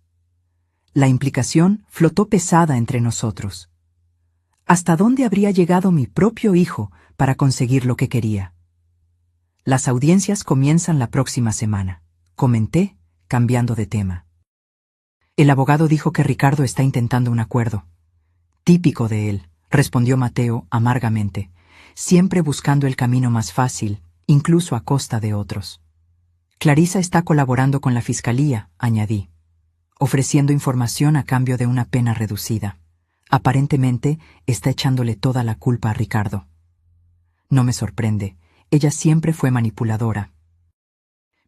[SPEAKER 1] La implicación flotó pesada entre nosotros. ¿Hasta dónde habría llegado mi propio hijo para conseguir lo que quería? «Las audiencias comienzan la próxima semana», comenté, cambiando de tema. «El abogado dijo que Ricardo está intentando un acuerdo». «Típico de él», respondió Mateo amargamente, siempre buscando el camino más fácil, incluso a costa de otros. «Clarisa está colaborando con la fiscalía», añadí, «ofreciendo información a cambio de una pena reducida. Aparentemente está echándole toda la culpa a Ricardo. No me sorprende, ella siempre fue manipuladora.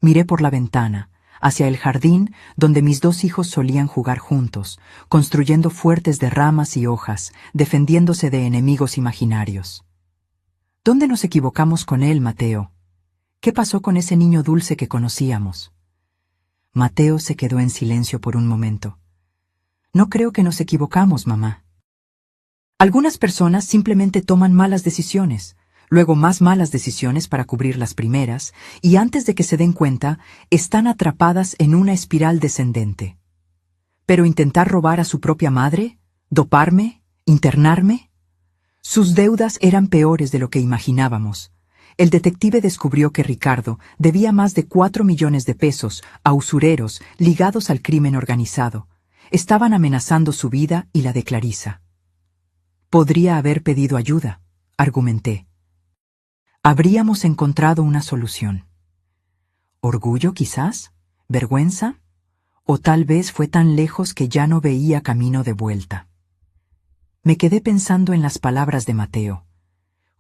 [SPEAKER 1] Miré por la ventana, hacia el jardín donde mis dos hijos solían jugar juntos, construyendo fuertes de ramas y hojas, defendiéndose de enemigos imaginarios. ¿Dónde nos equivocamos con él, Mateo? ¿Qué pasó con ese niño dulce que conocíamos? Mateo se quedó en silencio por un momento. No creo que nos equivocamos, mamá. Algunas personas simplemente toman malas decisiones, luego más malas decisiones para cubrir las primeras, y antes de que se den cuenta, están atrapadas en una espiral descendente. Pero intentar robar a su propia madre, doparme, internarme. Sus deudas eran peores de lo que imaginábamos. El detective descubrió que Ricardo debía más de 4 millones de pesos a usureros ligados al crimen organizado. Estaban amenazando su vida y la de Clarisa. Podría haber pedido ayuda, argumenté. Habríamos encontrado una solución. ¿Orgullo, quizás? ¿Vergüenza? ¿O tal vez fue tan lejos que ya no veía camino de vuelta? Me quedé pensando en las palabras de Mateo.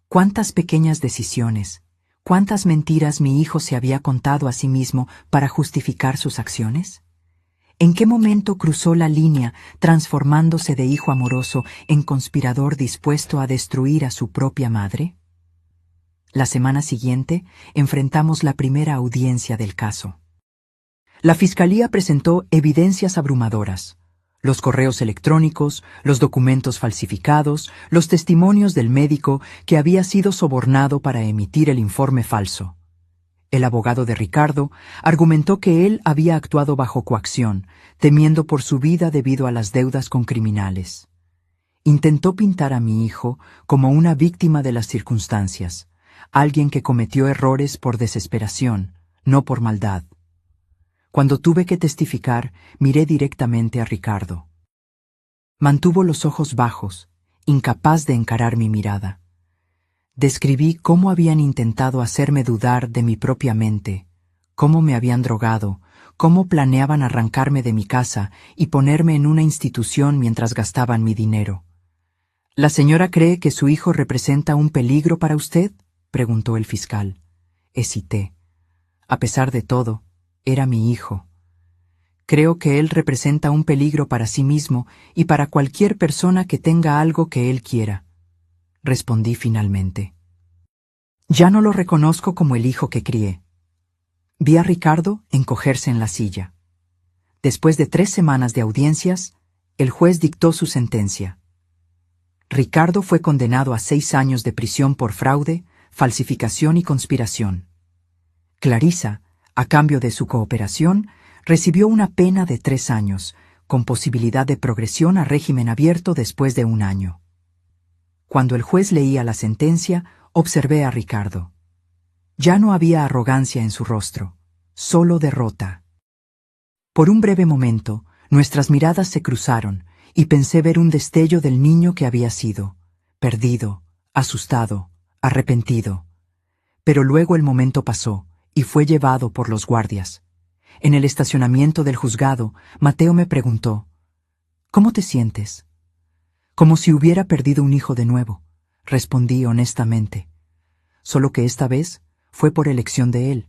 [SPEAKER 1] Cuántas pequeñas decisiones, cuántas mentiras mi hijo se había contado a sí mismo para justificar sus acciones. ¿En qué momento cruzó la línea, transformándose de hijo amoroso en conspirador dispuesto a destruir a su propia madre? La semana siguiente enfrentamos la primera audiencia del caso. La fiscalía presentó evidencias abrumadoras: los correos electrónicos, los documentos falsificados, los testimonios del médico que había sido sobornado para emitir el informe falso. El abogado de Ricardo argumentó que él había actuado bajo coacción, temiendo por su vida debido a las deudas con criminales. Intentó pintar a mi hijo como una víctima de las circunstancias, alguien que cometió errores por desesperación, no por maldad. Cuando tuve que testificar, miré directamente a Ricardo. Mantuvo los ojos bajos, incapaz de encarar mi mirada. Describí cómo habían intentado hacerme dudar de mi propia mente, cómo me habían drogado, cómo planeaban arrancarme de mi casa y ponerme en una institución mientras gastaban mi dinero. ¿La señora cree que su hijo representa un peligro para usted?, preguntó el fiscal. Hesité. A pesar de todo, era mi hijo. Creo que él representa un peligro para sí mismo y para cualquier persona que tenga algo que él quiera, respondí finalmente. Ya no lo reconozco como el hijo que crié. Vi a Ricardo encogerse en la silla. Después de 3 semanas de audiencias, el juez dictó su sentencia. Ricardo fue condenado a 6 años de prisión por fraude, falsificación y conspiración. Clarisa, a cambio de su cooperación, recibió una pena de 3 años, con posibilidad de progresión a régimen abierto después de 1 año. Cuando el juez leía la sentencia, observé a Ricardo. Ya no había arrogancia en su rostro, solo derrota. Por un breve momento, nuestras miradas se cruzaron y pensé ver un destello del niño que había sido, perdido, asustado, arrepentido. Pero luego el momento pasó y fue llevado por los guardias. En el estacionamiento del juzgado, Mateo me preguntó: ¿Cómo te sientes? Como si hubiera perdido un hijo de nuevo, respondí honestamente. Solo que esta vez fue por elección de él.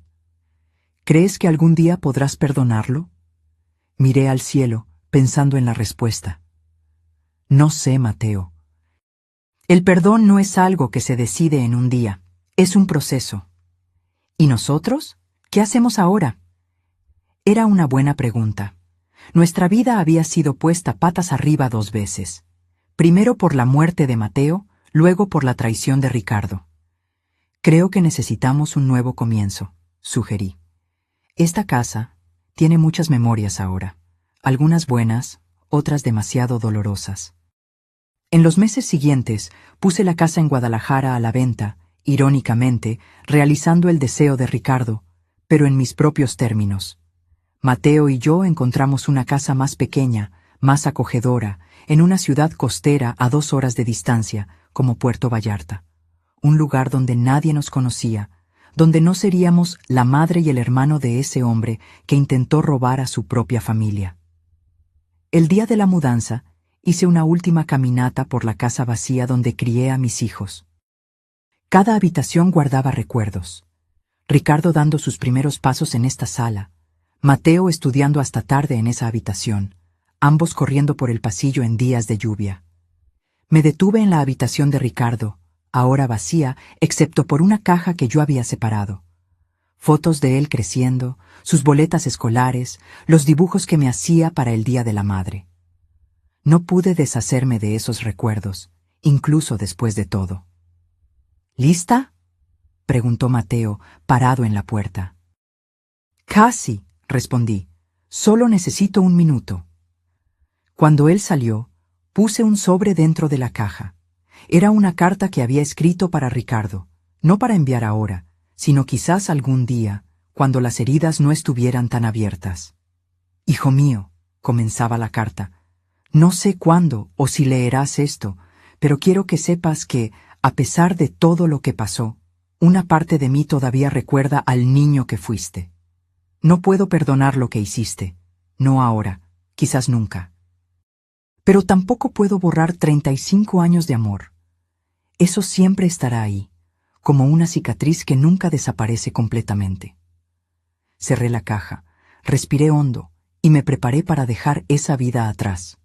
[SPEAKER 1] ¿Crees que algún día podrás perdonarlo? Miré al cielo, pensando en la respuesta. No sé, Mateo. El perdón no es algo que se decide en un día, es un proceso. ¿Y nosotros? ¿Qué hacemos ahora? Era una buena pregunta. Nuestra vida había sido puesta patas arriba 2 veces. Primero por la muerte de Mateo, luego por la traición de Ricardo. Creo que necesitamos un nuevo comienzo, sugerí. Esta casa tiene muchas memorias ahora, algunas buenas, otras demasiado dolorosas. En los meses siguientes puse la casa en Guadalajara a la venta, irónicamente, realizando el deseo de Ricardo, pero en mis propios términos. Mateo y yo encontramos una casa más pequeña, más acogedora, en una ciudad costera a 2 horas de distancia, como Puerto Vallarta. Un lugar donde nadie nos conocía, donde no seríamos la madre y el hermano de ese hombre que intentó robar a su propia familia. El día de la mudanza, hice una última caminata por la casa vacía donde crié a mis hijos. Cada habitación guardaba recuerdos. Ricardo dando sus primeros pasos en esta sala, Mateo estudiando hasta tarde en esa habitación, ambos corriendo por el pasillo en días de lluvia. Me detuve en la habitación de Ricardo, ahora vacía, excepto por una caja que yo había separado. Fotos de él creciendo, sus boletas escolares, los dibujos que me hacía para el Día de la Madre. No pude deshacerme de esos recuerdos, incluso después de todo. ¿Lista?, preguntó Mateo, parado en la puerta. Casi, respondí. Solo necesito 1 minuto. Cuando él salió, puse un sobre dentro de la caja. Era una carta que había escrito para Ricardo, no para enviar ahora, sino quizás algún día, cuando las heridas no estuvieran tan abiertas. Hijo mío, comenzaba la carta, no sé cuándo o si leerás esto, pero quiero que sepas que, a pesar de todo lo que pasó, una parte de mí todavía recuerda al niño que fuiste. No puedo perdonar lo que hiciste, no ahora, quizás nunca. Pero tampoco puedo borrar 35 años de amor. Eso siempre estará ahí, como una cicatriz que nunca desaparece completamente. Cerré la caja, respiré hondo y me preparé para dejar esa vida atrás.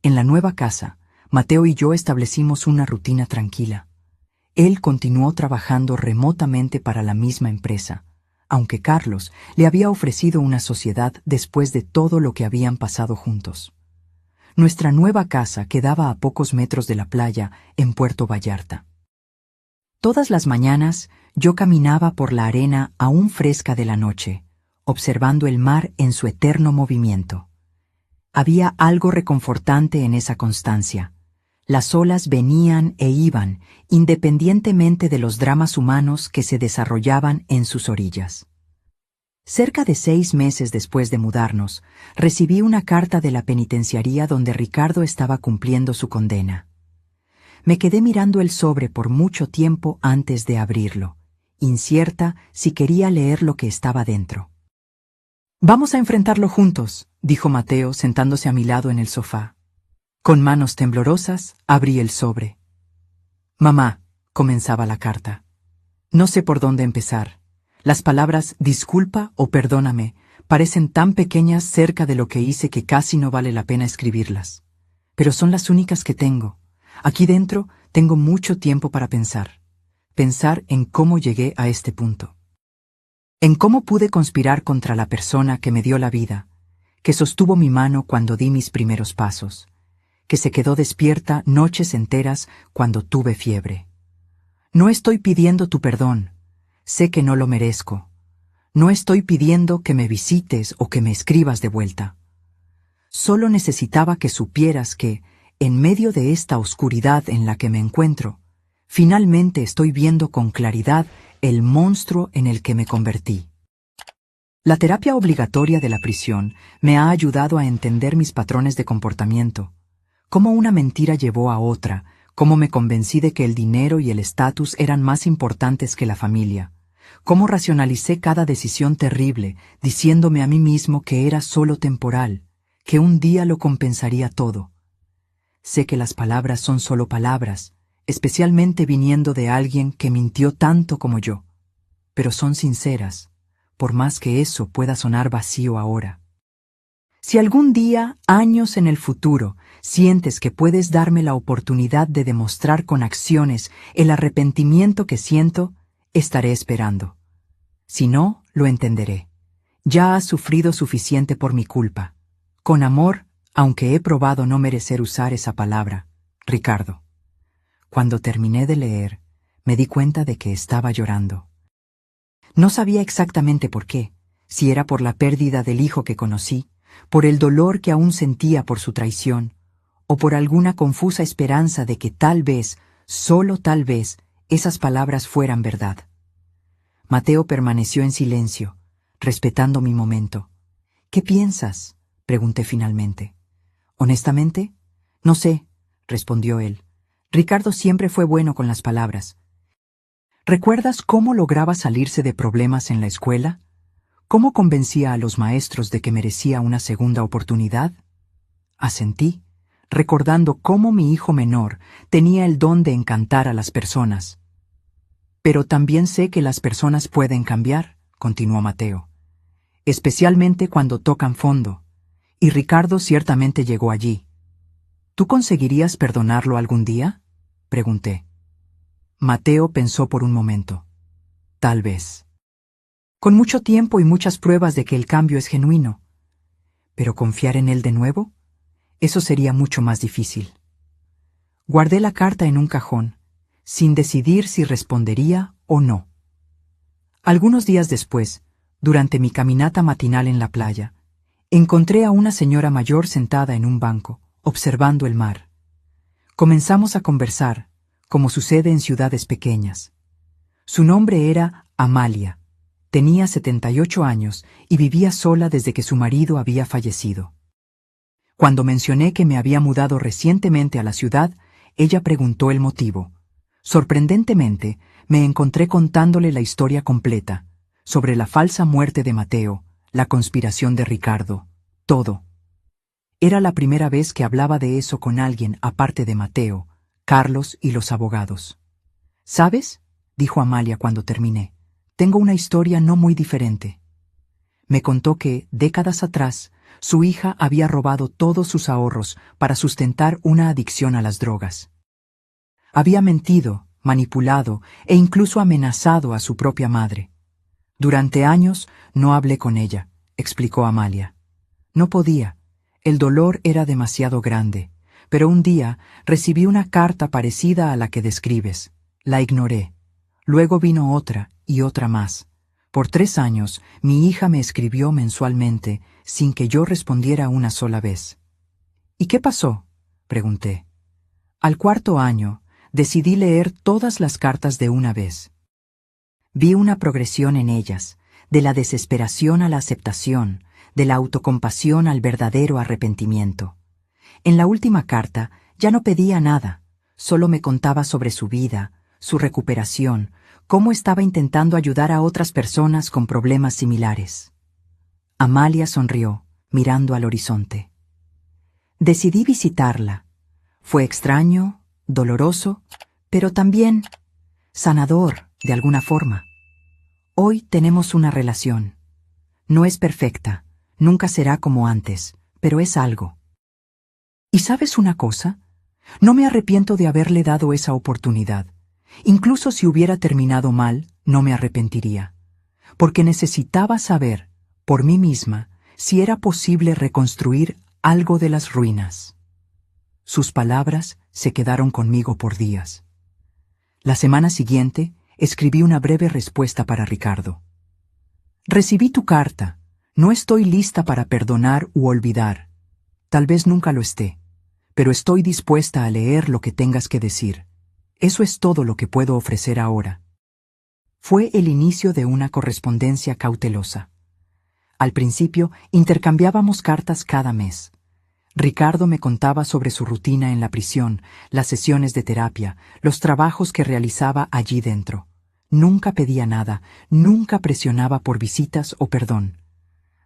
[SPEAKER 1] En la nueva casa, Mateo y yo establecimos una rutina tranquila. Él continuó trabajando remotamente para la misma empresa, aunque Carlos le había ofrecido una sociedad después de todo lo que habían pasado juntos. Nuestra nueva casa quedaba a pocos metros de la playa en Puerto Vallarta. Todas las mañanas yo caminaba por la arena aún fresca de la noche, observando el mar en su eterno movimiento. Había algo reconfortante en esa constancia. Las olas venían e iban, independientemente de los dramas humanos que se desarrollaban en sus orillas. Cerca de 6 meses después de mudarnos, recibí una carta de la penitenciaría donde Ricardo estaba cumpliendo su condena. Me quedé mirando el sobre por mucho tiempo antes de abrirlo, incierta si quería leer lo que estaba dentro. «Vamos a enfrentarlo juntos», dijo Mateo sentándose a mi lado en el sofá. Con manos temblorosas, abrí el sobre. «Mamá», comenzaba la carta. No sé por dónde empezar. Las palabras disculpa o perdóname parecen tan pequeñas cerca de lo que hice que casi no vale la pena escribirlas. Pero son las únicas que tengo. Aquí dentro tengo mucho tiempo para pensar. Pensar en cómo llegué a este punto. En cómo pude conspirar contra la persona que me dio la vida, que sostuvo mi mano cuando di mis primeros pasos, que se quedó despierta noches enteras cuando tuve fiebre. No estoy pidiendo tu perdón, sé que no lo merezco. No estoy pidiendo que me visites o que me escribas de vuelta. Solo necesitaba que supieras que, en medio de esta oscuridad en la que me encuentro, finalmente estoy viendo con claridad el monstruo en el que me convertí. La terapia obligatoria de la prisión me ha ayudado a entender mis patrones de comportamiento, cómo una mentira llevó a otra, cómo me convencí de que el dinero y el estatus eran más importantes que la familia, cómo racionalicé cada decisión terrible, diciéndome a mí mismo que era solo temporal, que un día lo compensaría todo. Sé que las palabras son solo palabras, especialmente viniendo de alguien que mintió tanto como yo, pero son sinceras, por más que eso pueda sonar vacío ahora. Si algún día, años en el futuro, sientes que puedes darme la oportunidad de demostrar con acciones el arrepentimiento que siento, estaré esperando. Si no, lo entenderé. Ya has sufrido suficiente por mi culpa. Con amor, aunque he probado no merecer usar esa palabra, Ricardo. Cuando terminé de leer, me di cuenta de que estaba llorando. No sabía exactamente por qué, si era por la pérdida del hijo que conocí, por el dolor que aún sentía por su traición, o por alguna confusa esperanza de que tal vez, solo tal vez, esas palabras fueran verdad. Mateo permaneció en silencio, respetando mi momento. «¿Qué piensas?», pregunté finalmente. «Honestamente, no sé», respondió él. «Ricardo siempre fue bueno con las palabras. ¿Recuerdas cómo lograba salirse de problemas en la escuela? ¿Cómo convencía a los maestros de que merecía una segunda oportunidad?» Asentí, recordando cómo mi hijo menor tenía el don de encantar a las personas. Pero también sé que las personas pueden cambiar, continuó Mateo, especialmente cuando tocan fondo, y Ricardo ciertamente llegó allí. ¿Tú conseguirías perdonarlo algún día?, pregunté. Mateo pensó por un momento. Tal vez. Con mucho tiempo y muchas pruebas de que el cambio es genuino. ¿Pero confiar en él de nuevo? Eso sería mucho más difícil. Guardé la carta en un cajón, sin decidir si respondería o no. Algunos días después, durante mi caminata matinal en la playa, encontré a una señora mayor sentada en un banco, observando el mar. Comenzamos a conversar, como sucede en ciudades pequeñas. Su nombre era Amalia. Tenía 78 años y vivía sola desde que su marido había fallecido. Cuando mencioné que me había mudado recientemente a la ciudad, ella preguntó el motivo. Sorprendentemente, me encontré contándole la historia completa, sobre la falsa muerte de Mateo, la conspiración de Ricardo, todo. Era la primera vez que hablaba de eso con alguien aparte de Mateo, Carlos y los abogados. ¿Sabes?, dijo Amalia cuando terminé. Tengo una historia no muy diferente. Me contó que, décadas atrás, su hija había robado todos sus ahorros para sustentar una adicción a las drogas. Había mentido, manipulado e incluso amenazado a su propia madre. Durante años no hablé con ella, explicó Amalia. No podía. El dolor era demasiado grande, pero un día recibí una carta parecida a la que describes. La ignoré. Luego vino otra y otra más. Por 3 años, mi hija me escribió mensualmente, sin que yo respondiera una sola vez. ¿Y qué pasó?, pregunté. Al 4.º año, decidí leer todas las cartas de una vez. Vi una progresión en ellas, de la desesperación a la aceptación, de la autocompasión al verdadero arrepentimiento. En la última carta ya no pedía nada, solo me contaba sobre su vida, su recuperación, cómo estaba intentando ayudar a otras personas con problemas similares. Amalia sonrió, mirando al horizonte. Decidí visitarla. Fue extraño, doloroso, pero también sanador, de alguna forma. Hoy tenemos una relación. No es perfecta, nunca será como antes, pero es algo. ¿Y sabes una cosa? No me arrepiento de haberle dado esa oportunidad. Incluso si hubiera terminado mal, no me arrepentiría. Porque necesitaba saber, por mí misma, si era posible reconstruir algo de las ruinas. Sus palabras se quedaron conmigo por días. La semana siguiente, escribí una breve respuesta para Ricardo. Recibí tu carta. No estoy lista para perdonar u olvidar. Tal vez nunca lo esté, pero estoy dispuesta a leer lo que tengas que decir. Eso es todo lo que puedo ofrecer ahora. Fue el inicio de una correspondencia cautelosa. Al principio, intercambiábamos cartas cada mes. Ricardo me contaba sobre su rutina en la prisión, las sesiones de terapia, los trabajos que realizaba allí dentro. Nunca pedía nada, nunca presionaba por visitas o perdón.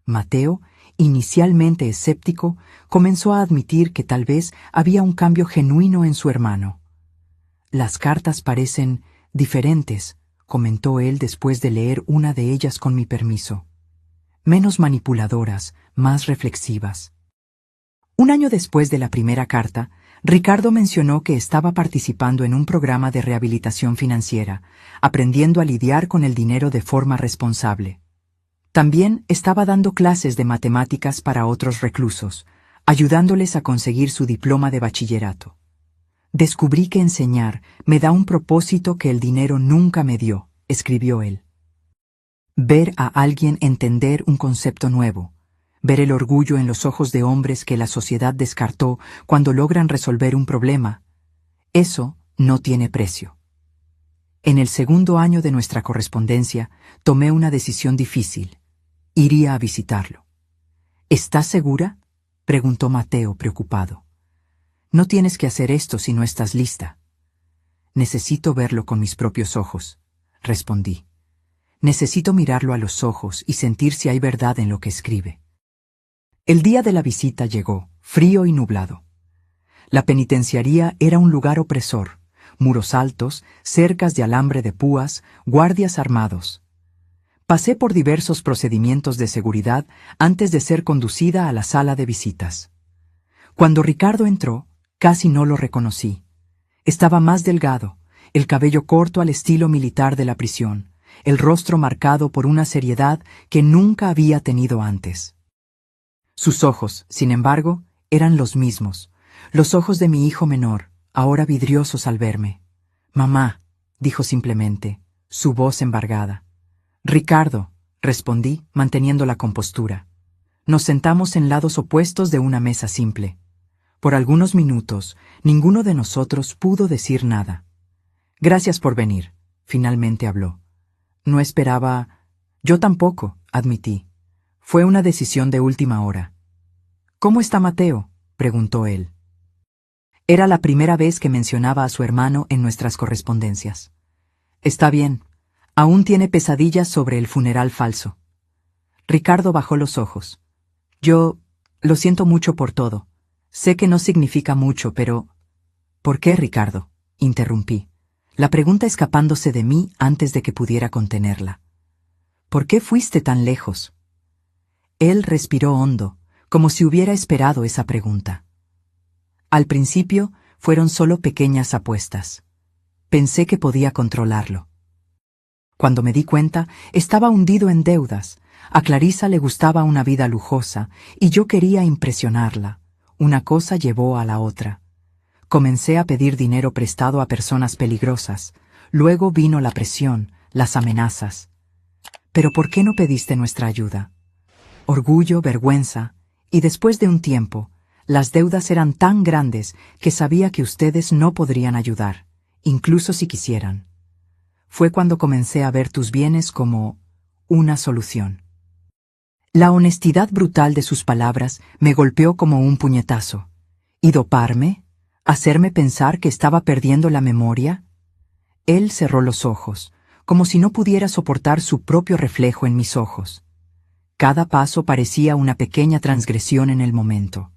[SPEAKER 1] Mateo, inicialmente escéptico, comenzó a admitir que tal vez había un cambio genuino en su hermano. Las cartas parecen diferentes, comentó él después de leer una de ellas con mi permiso. Menos manipuladoras, más reflexivas. Un año después de la primera carta, Ricardo mencionó que estaba participando en un programa de rehabilitación financiera, aprendiendo a lidiar con el dinero de forma responsable. También estaba dando clases de matemáticas para otros reclusos, ayudándoles a conseguir su diploma de bachillerato. Descubrí que enseñar me da un propósito que el dinero nunca me dio, escribió él. Ver a alguien entender un concepto nuevo, ver el orgullo en los ojos de hombres que la sociedad descartó cuando logran resolver un problema, eso no tiene precio. En el 2.º año de nuestra correspondencia, tomé una decisión difícil. Iría a visitarlo. ¿Estás segura?, preguntó Mateo, preocupado. No tienes que hacer esto si no estás lista. Necesito verlo con mis propios ojos, respondí. Necesito mirarlo a los ojos y sentir si hay verdad en lo que escribe. El día de la visita llegó, frío y nublado. La penitenciaría era un lugar opresor, muros altos, cercas de alambre de púas, guardias armados. Pasé por diversos procedimientos de seguridad antes de ser conducida a la sala de visitas. Cuando Ricardo entró, casi no lo reconocí. Estaba más delgado, el cabello corto al estilo militar de la prisión, el rostro marcado por una seriedad que nunca había tenido antes. Sus ojos, sin embargo, eran los mismos, los ojos de mi hijo menor, ahora vidriosos al verme. «Mamá», dijo simplemente, su voz embargada. «Ricardo», respondí, manteniendo la compostura. Nos sentamos en lados opuestos de una mesa simple. Por algunos minutos, ninguno de nosotros pudo decir nada. «Gracias por venir», finalmente habló. «No esperaba...» «Yo tampoco», admití. «Fue una decisión de última hora». «¿Cómo está Mateo?», preguntó él. Era la primera vez que mencionaba a su hermano en nuestras correspondencias. «Está bien. Aún tiene pesadillas sobre el funeral falso». Ricardo bajó los ojos. «Yo lo siento mucho por todo. Sé que no significa mucho, pero...» «¿Por qué, Ricardo?», interrumpí, la pregunta escapándose de mí antes de que pudiera contenerla. «¿Por qué fuiste tan lejos?». Él respiró hondo, como si hubiera esperado esa pregunta. Al principio fueron solo pequeñas apuestas. Pensé que podía controlarlo. Cuando me di cuenta, estaba hundido en deudas. A Clarisa le gustaba una vida lujosa y yo quería impresionarla. Una cosa llevó a la otra. Comencé a pedir dinero prestado a personas peligrosas. Luego vino la presión, las amenazas. «¿Pero por qué no pediste nuestra ayuda?». Orgullo, vergüenza, y después de un tiempo, las deudas eran tan grandes que sabía que ustedes no podrían ayudar, incluso si quisieran. Fue cuando comencé a ver tus bienes como una solución. La honestidad brutal de sus palabras me golpeó como un puñetazo. ¿Y doparme? ¿Hacerme pensar que estaba perdiendo la memoria? Él cerró los ojos, como si no pudiera soportar su propio reflejo en mis ojos. Cada paso parecía una pequeña transgresión en el momento.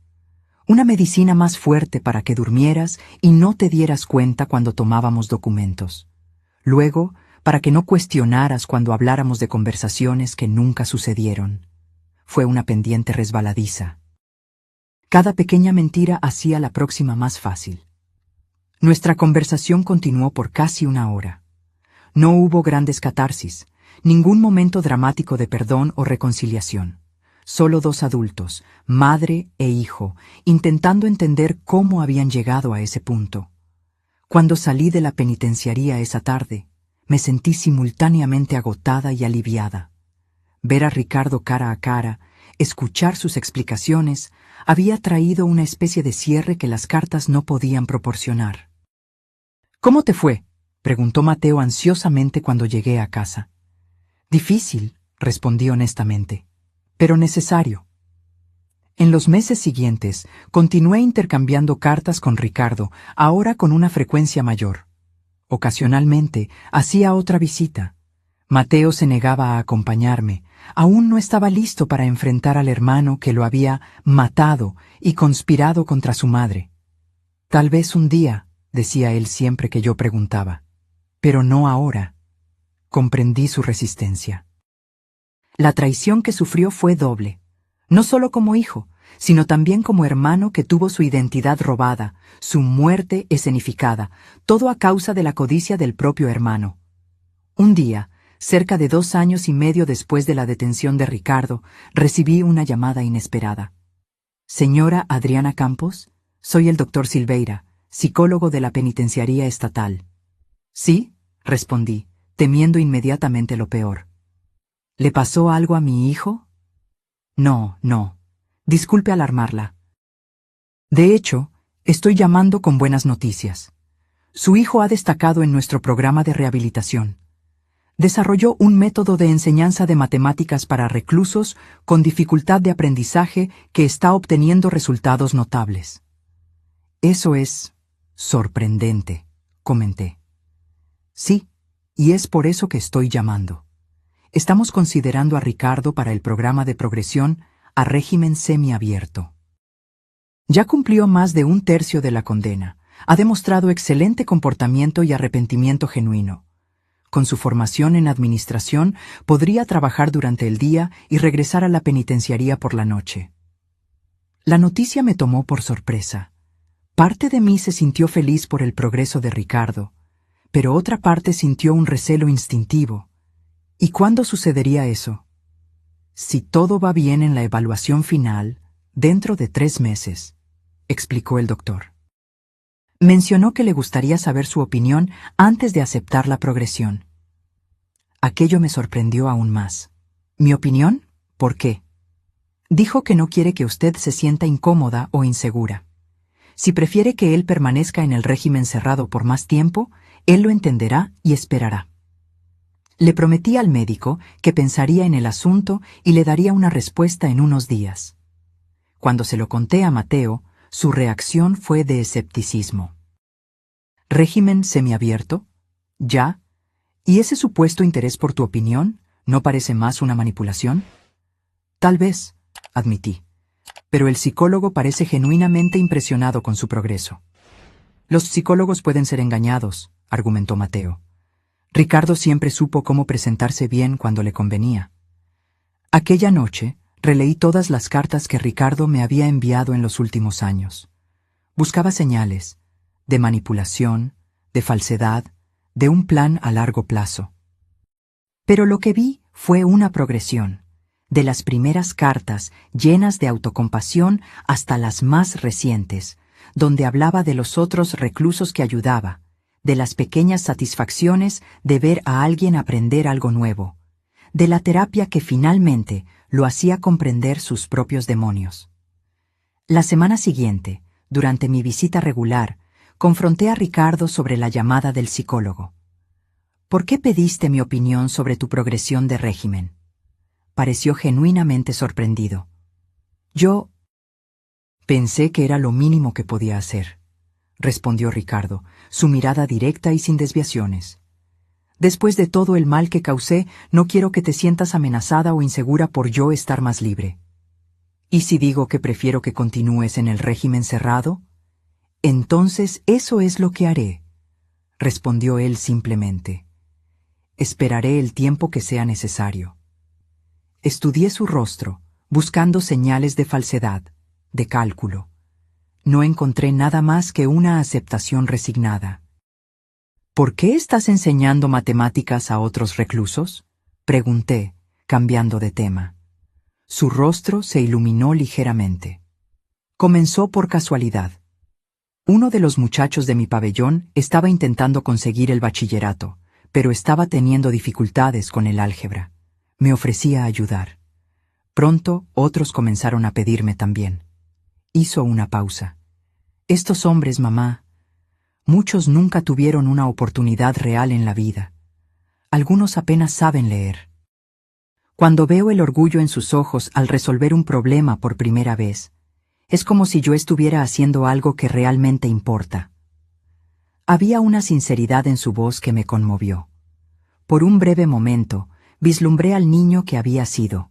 [SPEAKER 1] Una medicina más fuerte para que durmieras y no te dieras cuenta cuando tomábamos documentos. Luego, para que no cuestionaras cuando habláramos de conversaciones que nunca sucedieron. Fue una pendiente resbaladiza. Cada pequeña mentira hacía la próxima más fácil. Nuestra conversación continuó por casi una hora. No hubo grandes catarsis, ningún momento dramático de perdón o reconciliación. Solo dos adultos, madre e hijo, intentando entender cómo habían llegado a ese punto. Cuando salí de la penitenciaría esa tarde, me sentí simultáneamente agotada y aliviada. Ver a Ricardo cara a cara, escuchar sus explicaciones, había traído una especie de cierre que las cartas no podían proporcionar. «¿Cómo te fue?», preguntó Mateo ansiosamente cuando llegué a casa. «Difícil», respondí honestamente, «pero necesario». En los meses siguientes, continué intercambiando cartas con Ricardo, ahora con una frecuencia mayor. Ocasionalmente, hacía otra visita. Mateo se negaba a acompañarme. Aún no estaba listo para enfrentar al hermano que lo había matado y conspirado contra su madre. «Tal vez un día», decía él siempre que yo preguntaba. «Pero no ahora». Comprendí su resistencia. La traición que sufrió fue doble. No solo como hijo, sino también como hermano que tuvo su identidad robada, su muerte escenificada, todo a causa de la codicia del propio hermano. Un día, cerca de 2 años y medio después de la detención de Ricardo, recibí una llamada inesperada. «Señora Adriana Campos, soy el doctor Silveira, psicólogo de la penitenciaría estatal». «Sí», respondí, temiendo inmediatamente lo peor. «¿Le pasó algo a mi hijo?» «No, no. Disculpe alarmarla. De hecho, estoy llamando con buenas noticias. Su hijo ha destacado en nuestro programa de rehabilitación. Desarrolló un método de enseñanza de matemáticas para reclusos con dificultad de aprendizaje que está obteniendo resultados notables». «Eso es sorprendente», comenté. «Sí, y es por eso que estoy llamando. Estamos considerando a Ricardo para el programa de progresión a régimen semiabierto». Ya cumplió más de un tercio de la condena. Ha demostrado excelente comportamiento y arrepentimiento genuino. Con su formación en administración, podría trabajar durante el día y regresar a la penitenciaría por la noche. La noticia me tomó por sorpresa. Parte de mí se sintió feliz por el progreso de Ricardo, pero otra parte sintió un recelo instintivo. ¿Y cuándo sucedería eso? Si todo va bien en la evaluación final, dentro de 3 meses, explicó el doctor. Mencionó que le gustaría saber su opinión antes de aceptar la progresión. Aquello me sorprendió aún más. ¿Mi opinión? ¿Por qué? Dijo que no quiere que usted se sienta incómoda o insegura. Si prefiere que él permanezca en el régimen cerrado por más tiempo, él lo entenderá y esperará. Le prometí al médico que pensaría en el asunto y le daría una respuesta en unos días. Cuando se lo conté a Mateo, su reacción fue de escepticismo. ¿Régimen semiabierto? ¿Ya? ¿Y ese supuesto interés por tu opinión no parece más una manipulación? Tal vez, admití, pero el psicólogo parece genuinamente impresionado con su progreso. Los psicólogos pueden ser engañados, argumentó Mateo. Ricardo siempre supo cómo presentarse bien cuando le convenía. Aquella noche, releí todas las cartas que Ricardo me había enviado en los últimos años. Buscaba señales, de manipulación, de falsedad, de un plan a largo plazo. Pero lo que vi fue una progresión, de las primeras cartas llenas de autocompasión hasta las más recientes, donde hablaba de los otros reclusos que ayudaba, de las pequeñas satisfacciones de ver a alguien aprender algo nuevo, de la terapia que finalmente lo hacía comprender sus propios demonios. La semana siguiente, durante mi visita regular, confronté a Ricardo sobre la llamada del psicólogo. ¿Por qué pediste mi opinión sobre tu progresión de régimen? Pareció genuinamente sorprendido. Yo pensé que era lo mínimo que podía hacer, respondió Ricardo, su mirada directa y sin desviaciones. Después de todo el mal que causé, no quiero que te sientas amenazada o insegura por yo estar más libre. ¿Y si digo que prefiero que continúes en el régimen cerrado? Entonces eso es lo que haré, respondió él simplemente. Esperaré el tiempo que sea necesario. Estudié su rostro, buscando señales de falsedad, de cálculo. No encontré nada más que una aceptación resignada. ¿Por qué estás enseñando matemáticas a otros reclusos? Pregunté, cambiando de tema. Su rostro se iluminó ligeramente. Comenzó por casualidad. Uno de los muchachos de mi pabellón estaba intentando conseguir el bachillerato, pero estaba teniendo dificultades con el álgebra. Me ofrecía ayudar. Pronto otros comenzaron a pedirme también. Hizo una pausa. Estos hombres, mamá, muchos nunca tuvieron una oportunidad real en la vida. Algunos apenas saben leer. Cuando veo el orgullo en sus ojos al resolver un problema por primera vez, es como si yo estuviera haciendo algo que realmente importa. Había una sinceridad en su voz que me conmovió. Por un breve momento, vislumbré al niño que había sido.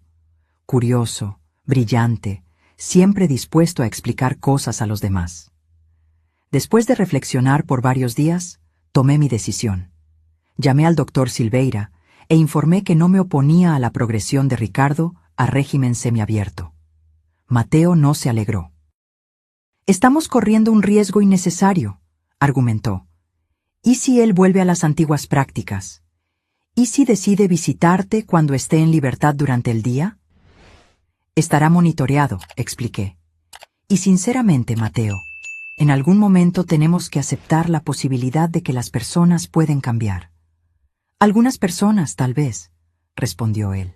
[SPEAKER 1] Curioso, brillante, siempre dispuesto a explicar cosas a los demás. Después de reflexionar por varios días, tomé mi decisión. Llamé al doctor Silveira e informé que no me oponía a la progresión de Ricardo a régimen semiabierto. Mateo no se alegró. Estamos corriendo un riesgo innecesario, argumentó. ¿Y si él vuelve a las antiguas prácticas? ¿Y si decide visitarte cuando esté en libertad durante el día? Estará monitoreado, expliqué. Y sinceramente, Mateo, en algún momento tenemos que aceptar la posibilidad de que las personas pueden cambiar. Algunas personas, tal vez, respondió él.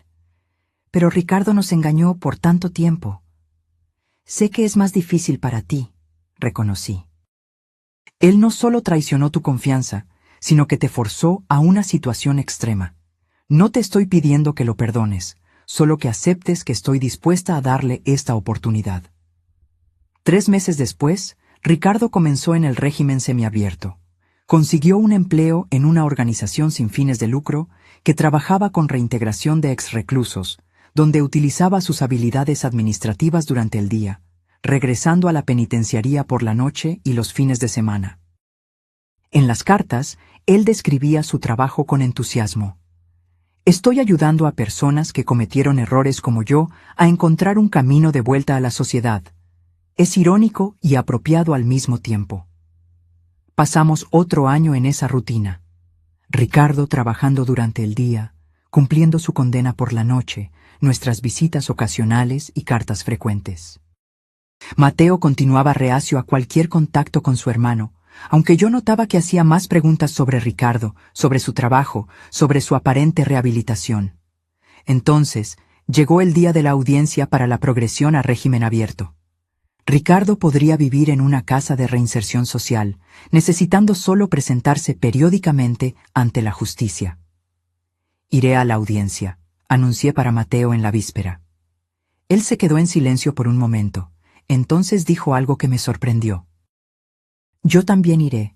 [SPEAKER 1] Pero Ricardo nos engañó por tanto tiempo. Sé que es más difícil para ti, reconocí. Él no solo traicionó tu confianza, sino que te forzó a una situación extrema. No te estoy pidiendo que lo perdones, solo que aceptes que estoy dispuesta a darle esta oportunidad. 3 meses después, Ricardo comenzó en el régimen semiabierto. Consiguió un empleo en una organización sin fines de lucro que trabajaba con reintegración de exreclusos, donde utilizaba sus habilidades administrativas durante el día, regresando a la penitenciaría por la noche y los fines de semana. En las cartas, él describía su trabajo con entusiasmo. Estoy ayudando a personas que cometieron errores como yo a encontrar un camino de vuelta a la sociedad. Es irónico y apropiado al mismo tiempo. Pasamos otro año en esa rutina. Ricardo trabajando durante el día, cumpliendo su condena por la noche, nuestras visitas ocasionales y cartas frecuentes. Mateo continuaba reacio a cualquier contacto con su hermano, aunque yo notaba que hacía más preguntas sobre Ricardo, sobre su trabajo, sobre su aparente rehabilitación. Entonces, llegó el día de la audiencia para la progresión a régimen abierto. Ricardo podría vivir en una casa de reinserción social, necesitando solo presentarse periódicamente ante la justicia. Iré a la audiencia, anuncié para Mateo en la víspera. Él se quedó en silencio por un momento, entonces dijo algo que me sorprendió. Yo también iré.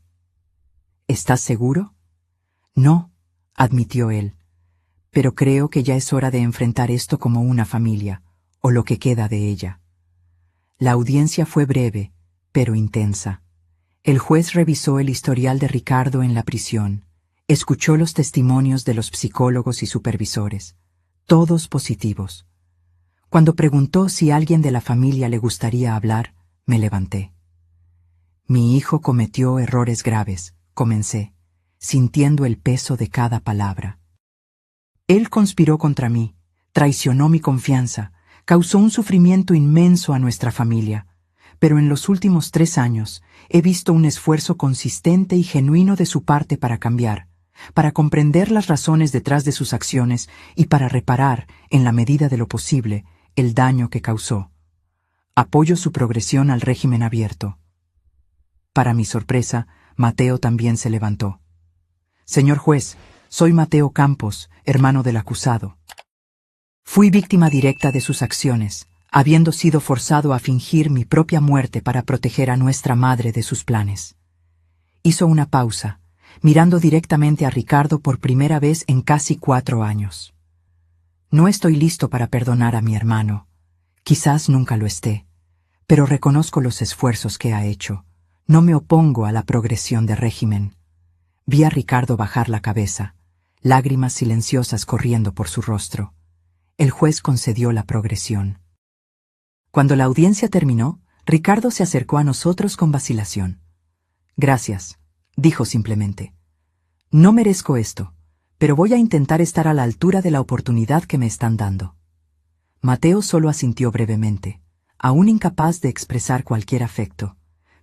[SPEAKER 1] ¿Estás seguro? No, admitió él, pero creo que ya es hora de enfrentar esto como una familia, o lo que queda de ella. La audiencia fue breve, pero intensa. El juez revisó el historial de Ricardo en la prisión, escuchó los testimonios de los psicólogos y supervisores, todos positivos. Cuando preguntó si alguien de la familia le gustaría hablar, me levanté. Mi hijo cometió errores graves, comencé, sintiendo el peso de cada palabra. Él conspiró contra mí, traicionó mi confianza, causó un sufrimiento inmenso a nuestra familia, pero en los últimos 3 años he visto un esfuerzo consistente y genuino de su parte para cambiar, para comprender las razones detrás de sus acciones y para reparar, en la medida de lo posible, el daño que causó. Apoyo su progresión al régimen abierto. Para mi sorpresa, Mateo también se levantó. Señor juez, soy Mateo Campos, hermano del acusado. Fui víctima directa de sus acciones, habiendo sido forzado a fingir mi propia muerte para proteger a nuestra madre de sus planes. Hizo una pausa, mirando directamente a Ricardo por primera vez en casi 4 años. No estoy listo para perdonar a mi hermano. Quizás nunca lo esté, pero reconozco los esfuerzos que ha hecho. No me opongo a la progresión de régimen. Vi a Ricardo bajar la cabeza, lágrimas silenciosas corriendo por su rostro. El juez concedió la progresión. Cuando la audiencia terminó, Ricardo se acercó a nosotros con vacilación. Gracias, dijo simplemente. No merezco esto, pero voy a intentar estar a la altura de la oportunidad que me están dando. Mateo solo asintió brevemente, aún incapaz de expresar cualquier afecto,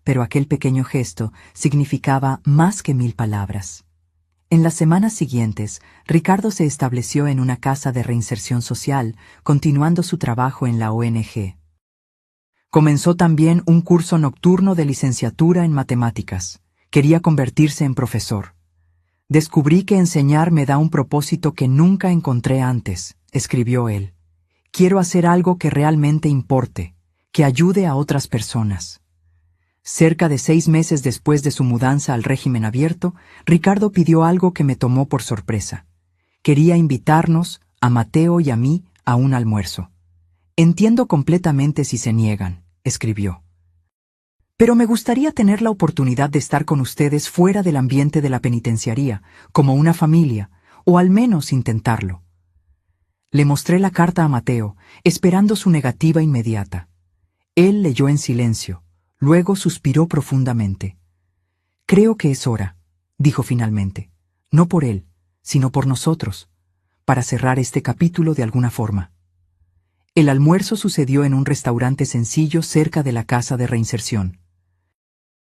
[SPEAKER 1] pero aquel pequeño gesto significaba más que 1000 palabras. En las semanas siguientes, Ricardo se estableció en una casa de reinserción social, continuando su trabajo en la ONG. Comenzó también un curso nocturno de licenciatura en matemáticas. Quería convertirse en profesor. Descubrí que enseñar me da un propósito que nunca encontré antes, escribió él. Quiero hacer algo que realmente importe, que ayude a otras personas. Cerca de 6 meses después de su mudanza al régimen abierto, Ricardo pidió algo que me tomó por sorpresa. Quería invitarnos, a Mateo y a mí, a un almuerzo. Entiendo completamente si se niegan, escribió. Pero me gustaría tener la oportunidad de estar con ustedes fuera del ambiente de la penitenciaría, como una familia, o al menos intentarlo. Le mostré la carta a Mateo, esperando su negativa inmediata. Él leyó en silencio. Luego suspiró profundamente. Creo que es hora, dijo finalmente, no por él, sino por nosotros, para cerrar este capítulo de alguna forma. El almuerzo sucedió en un restaurante sencillo cerca de la casa de reinserción.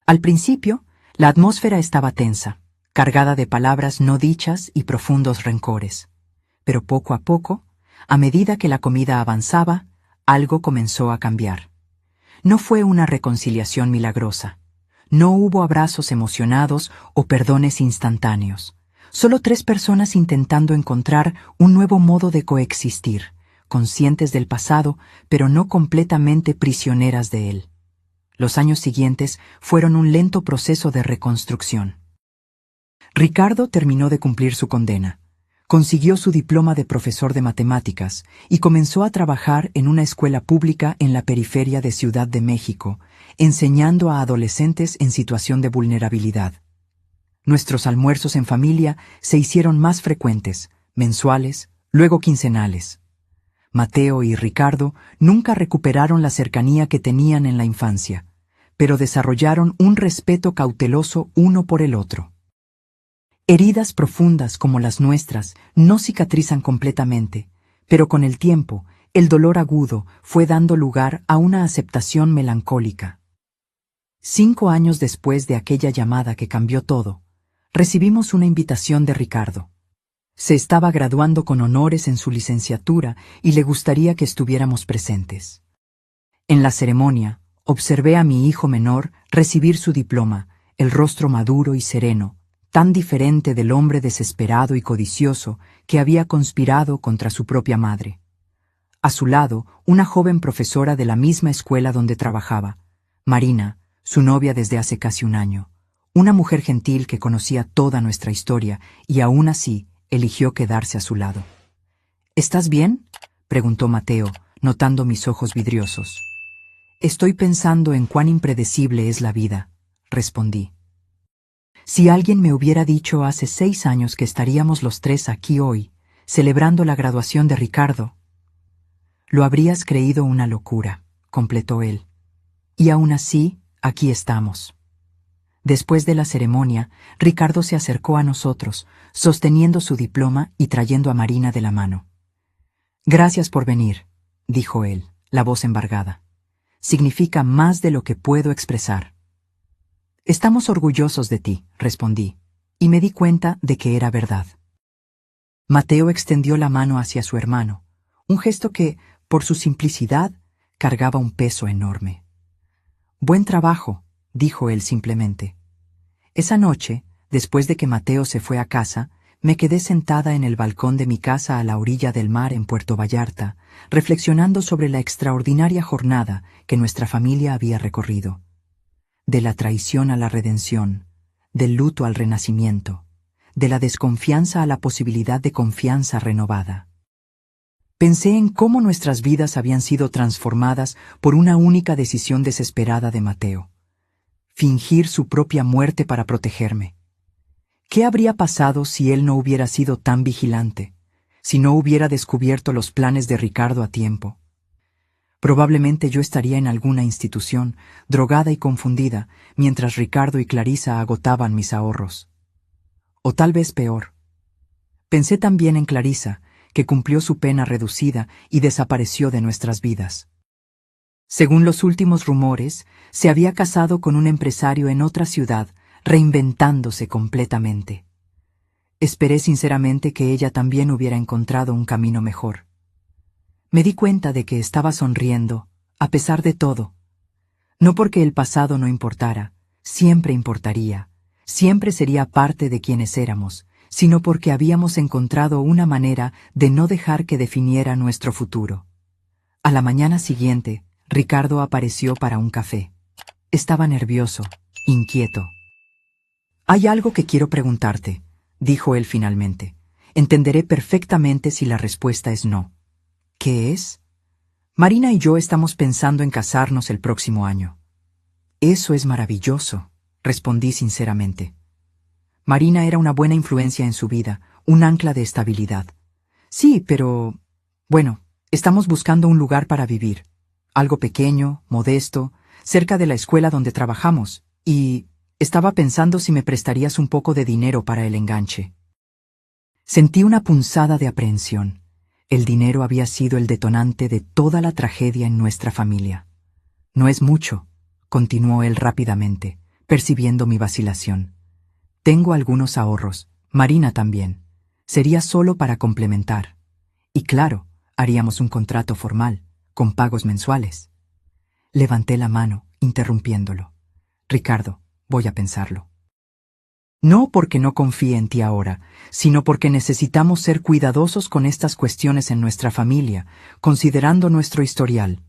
[SPEAKER 1] Al principio, la atmósfera estaba tensa, cargada de palabras no dichas y profundos rencores. Pero poco a poco, a medida que la comida avanzaba, algo comenzó a cambiar. No fue una reconciliación milagrosa. No hubo abrazos emocionados o perdones instantáneos. Solo 3 personas intentando encontrar un nuevo modo de coexistir, conscientes del pasado, pero no completamente prisioneras de él. Los años siguientes fueron un lento proceso de reconstrucción. Ricardo terminó de cumplir su condena. Consiguió su diploma de profesor de matemáticas y comenzó a trabajar en una escuela pública en la periferia de Ciudad de México, enseñando a adolescentes en situación de vulnerabilidad. Nuestros almuerzos en familia se hicieron más frecuentes, mensuales, luego quincenales. Mateo y Ricardo nunca recuperaron la cercanía que tenían en la infancia, pero desarrollaron un respeto cauteloso uno por el otro. Heridas profundas como las nuestras no cicatrizan completamente, pero con el tiempo, el dolor agudo fue dando lugar a una aceptación melancólica. 5 años después de aquella llamada que cambió todo, recibimos una invitación de Ricardo. Se estaba graduando con honores en su licenciatura y le gustaría que estuviéramos presentes. En la ceremonia, observé a mi hijo menor recibir su diploma, el rostro maduro y sereno, tan diferente del hombre desesperado y codicioso que había conspirado contra su propia madre. A su lado, una joven profesora de la misma escuela donde trabajaba, Marina, su novia desde hace casi un año, una mujer gentil que conocía toda nuestra historia y aún así eligió quedarse a su lado. ¿Estás bien?, preguntó Mateo, notando mis ojos vidriosos. Estoy pensando en cuán impredecible es la vida, respondí. Si alguien me hubiera dicho hace 6 años que estaríamos los 3 aquí hoy, celebrando la graduación de Ricardo, lo habrías creído una locura, completó él. Y aún así, aquí estamos. Después de la ceremonia, Ricardo se acercó a nosotros, sosteniendo su diploma y trayendo a Marina de la mano. Gracias por venir, dijo él, la voz embargada. Significa más de lo que puedo expresar. Estamos orgullosos de ti, respondí, y me di cuenta de que era verdad. Mateo extendió la mano hacia su hermano, un gesto que, por su simplicidad, cargaba un peso enorme. Buen trabajo, dijo él simplemente. Esa noche, después de que Mateo se fue a casa, me quedé sentada en el balcón de mi casa a la orilla del mar en Puerto Vallarta, reflexionando sobre la extraordinaria jornada que nuestra familia había recorrido. De la traición a la redención, del luto al renacimiento, de la desconfianza a la posibilidad de confianza renovada. Pensé en cómo nuestras vidas habían sido transformadas por una única decisión desesperada de Mateo: fingir su propia muerte para protegerme. ¿Qué habría pasado si él no hubiera sido tan vigilante, si no hubiera descubierto los planes de Ricardo a tiempo? Probablemente yo estaría en alguna institución, drogada y confundida, mientras Ricardo y Clarisa agotaban mis ahorros. O tal vez peor. Pensé también en Clarisa, que cumplió su pena reducida y desapareció de nuestras vidas. Según los últimos rumores, se había casado con un empresario en otra ciudad, reinventándose completamente. Esperé sinceramente que ella también hubiera encontrado un camino mejor. Me di cuenta de que estaba sonriendo, a pesar de todo. No porque el pasado no importara, siempre importaría, siempre sería parte de quienes éramos, sino porque habíamos encontrado una manera de no dejar que definiera nuestro futuro. A la mañana siguiente, Ricardo apareció para un café. Estaba nervioso, inquieto. «Hay algo que quiero preguntarte», dijo él finalmente. «Entenderé perfectamente si la respuesta es no». «¿Qué es?» «Marina y yo estamos pensando en casarnos el próximo año». «Eso es maravilloso», respondí sinceramente. Marina era una buena influencia en su vida, un ancla de estabilidad. «Sí, pero... bueno, estamos buscando un lugar para vivir. Algo pequeño, modesto, cerca de la escuela donde trabajamos, y estaba pensando si me prestarías un poco de dinero para el enganche». Sentí una punzada de aprehensión. El dinero había sido el detonante de toda la tragedia en nuestra familia. «No es mucho», continuó él rápidamente, percibiendo mi vacilación. «Tengo algunos ahorros, Marina también. Sería solo para complementar. Y claro, haríamos un contrato formal, con pagos mensuales». Levanté la mano, interrumpiéndolo. «Ricardo, voy a pensarlo». No porque no confíe en ti ahora, sino porque necesitamos ser cuidadosos con estas cuestiones en nuestra familia, considerando nuestro historial.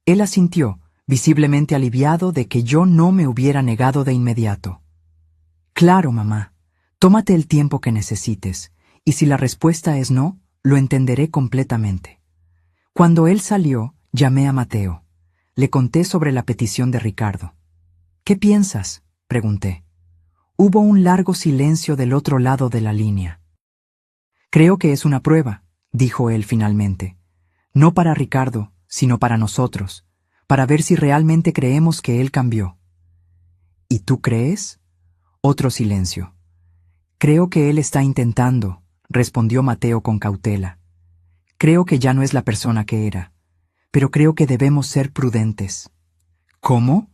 [SPEAKER 1] Él asintió, visiblemente aliviado de que yo no me hubiera negado de inmediato. «Claro, mamá, tómate el tiempo que necesites, y si la respuesta es no, lo entenderé completamente. Cuando él salió, llamé a Mateo. Le conté sobre la petición de Ricardo. ¿Qué piensas?, pregunté. Hubo un largo silencio del otro lado de la línea. Creo que es una prueba, dijo él finalmente. No para Ricardo, sino para nosotros, para ver si realmente creemos que él cambió. ¿Y tú crees? Otro silencio. Creo que él está intentando, respondió Mateo con cautela. Creo que ya no es la persona que era, pero creo que debemos ser prudentes. ¿Cómo?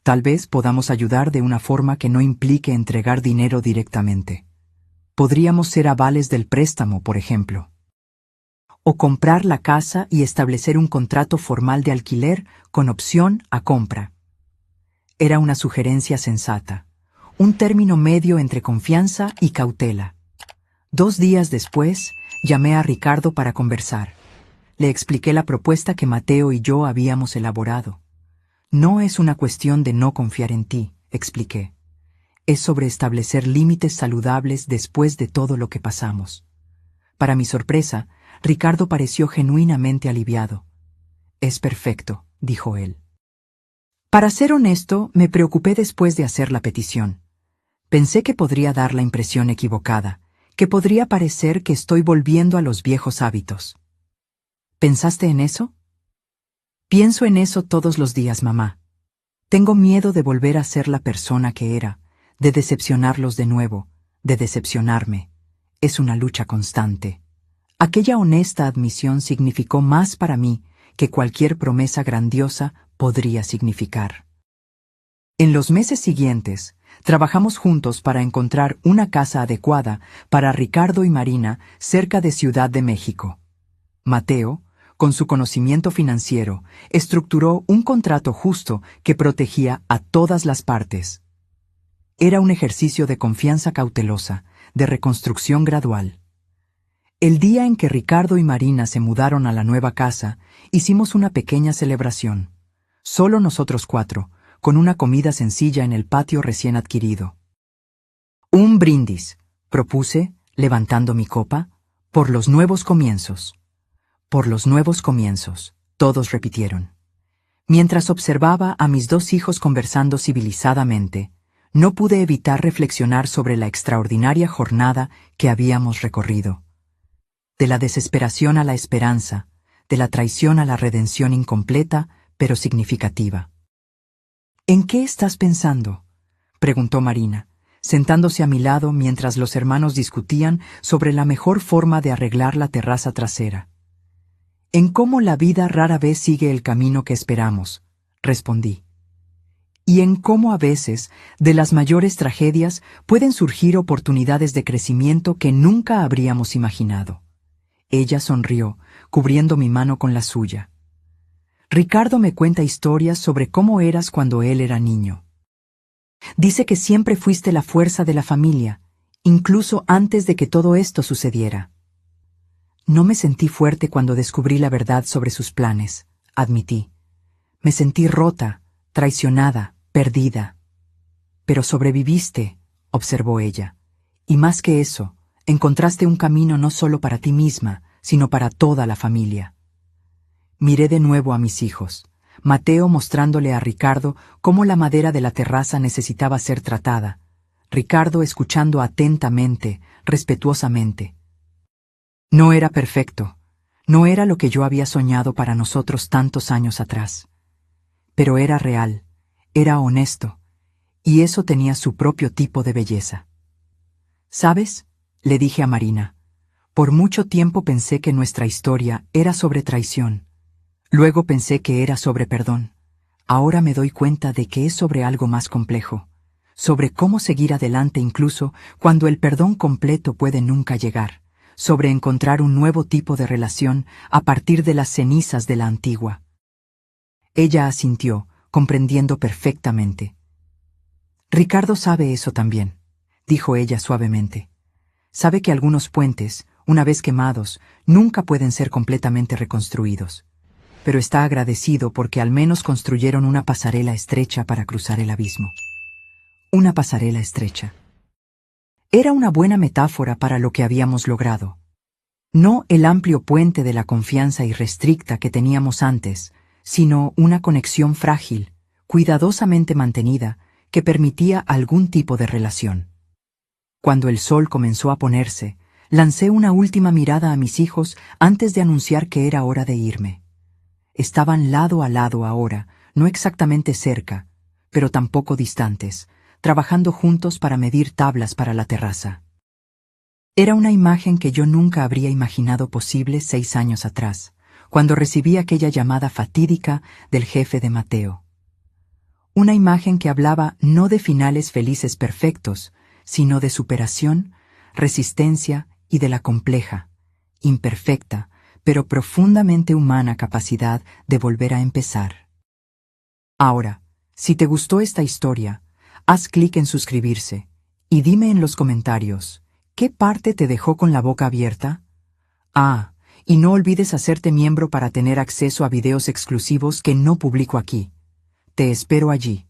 [SPEAKER 1] Tal vez podamos ayudar de una forma que no implique entregar dinero directamente. Podríamos ser avales del préstamo, por ejemplo. O comprar la casa y establecer un contrato formal de alquiler con opción a compra. Era una sugerencia sensata, un término medio entre confianza y cautela. 2 días después, llamé a Ricardo para conversar. Le expliqué la propuesta que Mateo y yo habíamos elaborado. No es una cuestión de no confiar en ti, expliqué. Es sobre establecer límites saludables después de todo lo que pasamos. Para mi sorpresa, Ricardo pareció genuinamente aliviado. Es perfecto, dijo él. Para ser honesto, me preocupé después de hacer la petición. Pensé que podría dar la impresión equivocada, que podría parecer que estoy volviendo a los viejos hábitos. ¿Pensaste en eso? Pienso en eso todos los días, mamá. Tengo miedo de volver a ser la persona que era, de decepcionarlos de nuevo, de decepcionarme. Es una lucha constante. Aquella honesta admisión significó más para mí que cualquier promesa grandiosa podría significar. En los meses siguientes, trabajamos juntos para encontrar una casa adecuada para Ricardo y Marina cerca de Ciudad de México. Mateo, con su conocimiento financiero, estructuró un contrato justo que protegía a todas las partes. Era un ejercicio de confianza cautelosa, de reconstrucción gradual. El día en que Ricardo y Marina se mudaron a la nueva casa, hicimos una pequeña celebración. Solo nosotros 4, con una comida sencilla en el patio recién adquirido. Un brindis, propuse, levantando mi copa, por los nuevos comienzos. Por los nuevos comienzos, todos repitieron. Mientras observaba a mis 2 hijos conversando civilizadamente, no pude evitar reflexionar sobre la extraordinaria jornada que habíamos recorrido. De la desesperación a la esperanza, de la traición a la redención incompleta, pero significativa. ¿En qué estás pensando?, preguntó Marina, sentándose a mi lado mientras los hermanos discutían sobre la mejor forma de arreglar la terraza trasera. En cómo la vida rara vez sigue el camino que esperamos, respondí. Y en cómo a veces, de las mayores tragedias, pueden surgir oportunidades de crecimiento que nunca habríamos imaginado. Ella sonrió, cubriendo mi mano con la suya. Ricardo me cuenta historias sobre cómo eras cuando él era niño. Dice que siempre fuiste la fuerza de la familia, incluso antes de que todo esto sucediera. No me sentí fuerte cuando descubrí la verdad sobre sus planes, admití. Me sentí rota, traicionada, perdida. Pero sobreviviste, observó ella. Y más que eso, encontraste un camino no solo para ti misma, sino para toda la familia. Miré de nuevo a mis hijos, Mateo mostrándole a Ricardo cómo la madera de la terraza necesitaba ser tratada, Ricardo escuchando atentamente, respetuosamente. No era perfecto, no era lo que yo había soñado para nosotros tantos años atrás. Pero era real, era honesto, y eso tenía su propio tipo de belleza. ¿Sabes?, le dije a Marina, por mucho tiempo pensé que nuestra historia era sobre traición. Luego pensé que era sobre perdón. Ahora me doy cuenta de que es sobre algo más complejo, sobre cómo seguir adelante incluso cuando el perdón completo puede nunca llegar, sobre encontrar un nuevo tipo de relación a partir de las cenizas de la antigua. Ella asintió, comprendiendo perfectamente. Ricardo sabe eso también, dijo ella suavemente. Sabe que algunos puentes, una vez quemados, nunca pueden ser completamente reconstruidos. Pero está agradecido porque al menos construyeron una pasarela estrecha para cruzar el abismo. Una pasarela estrecha. Era una buena metáfora para lo que habíamos logrado. No el amplio puente de la confianza irrestricta que teníamos antes, sino una conexión frágil, cuidadosamente mantenida, que permitía algún tipo de relación. Cuando el sol comenzó a ponerse, lancé una última mirada a mis hijos antes de anunciar que era hora de irme. Estaban lado a lado ahora, no exactamente cerca, pero tampoco distantes, trabajando juntos para medir tablas para la terraza. Era una imagen que yo nunca habría imaginado posible 6 años atrás, cuando recibí aquella llamada fatídica del jefe de Mateo. Una imagen que hablaba no de finales felices perfectos, sino de superación, resistencia y de la compleja, imperfecta, pero profundamente humana capacidad de volver a empezar. Ahora, si te gustó esta historia, haz clic en suscribirse y dime en los comentarios, ¿qué parte te dejó con la boca abierta? Y no olvides hacerte miembro para tener acceso a videos exclusivos que no publico aquí. Te espero allí.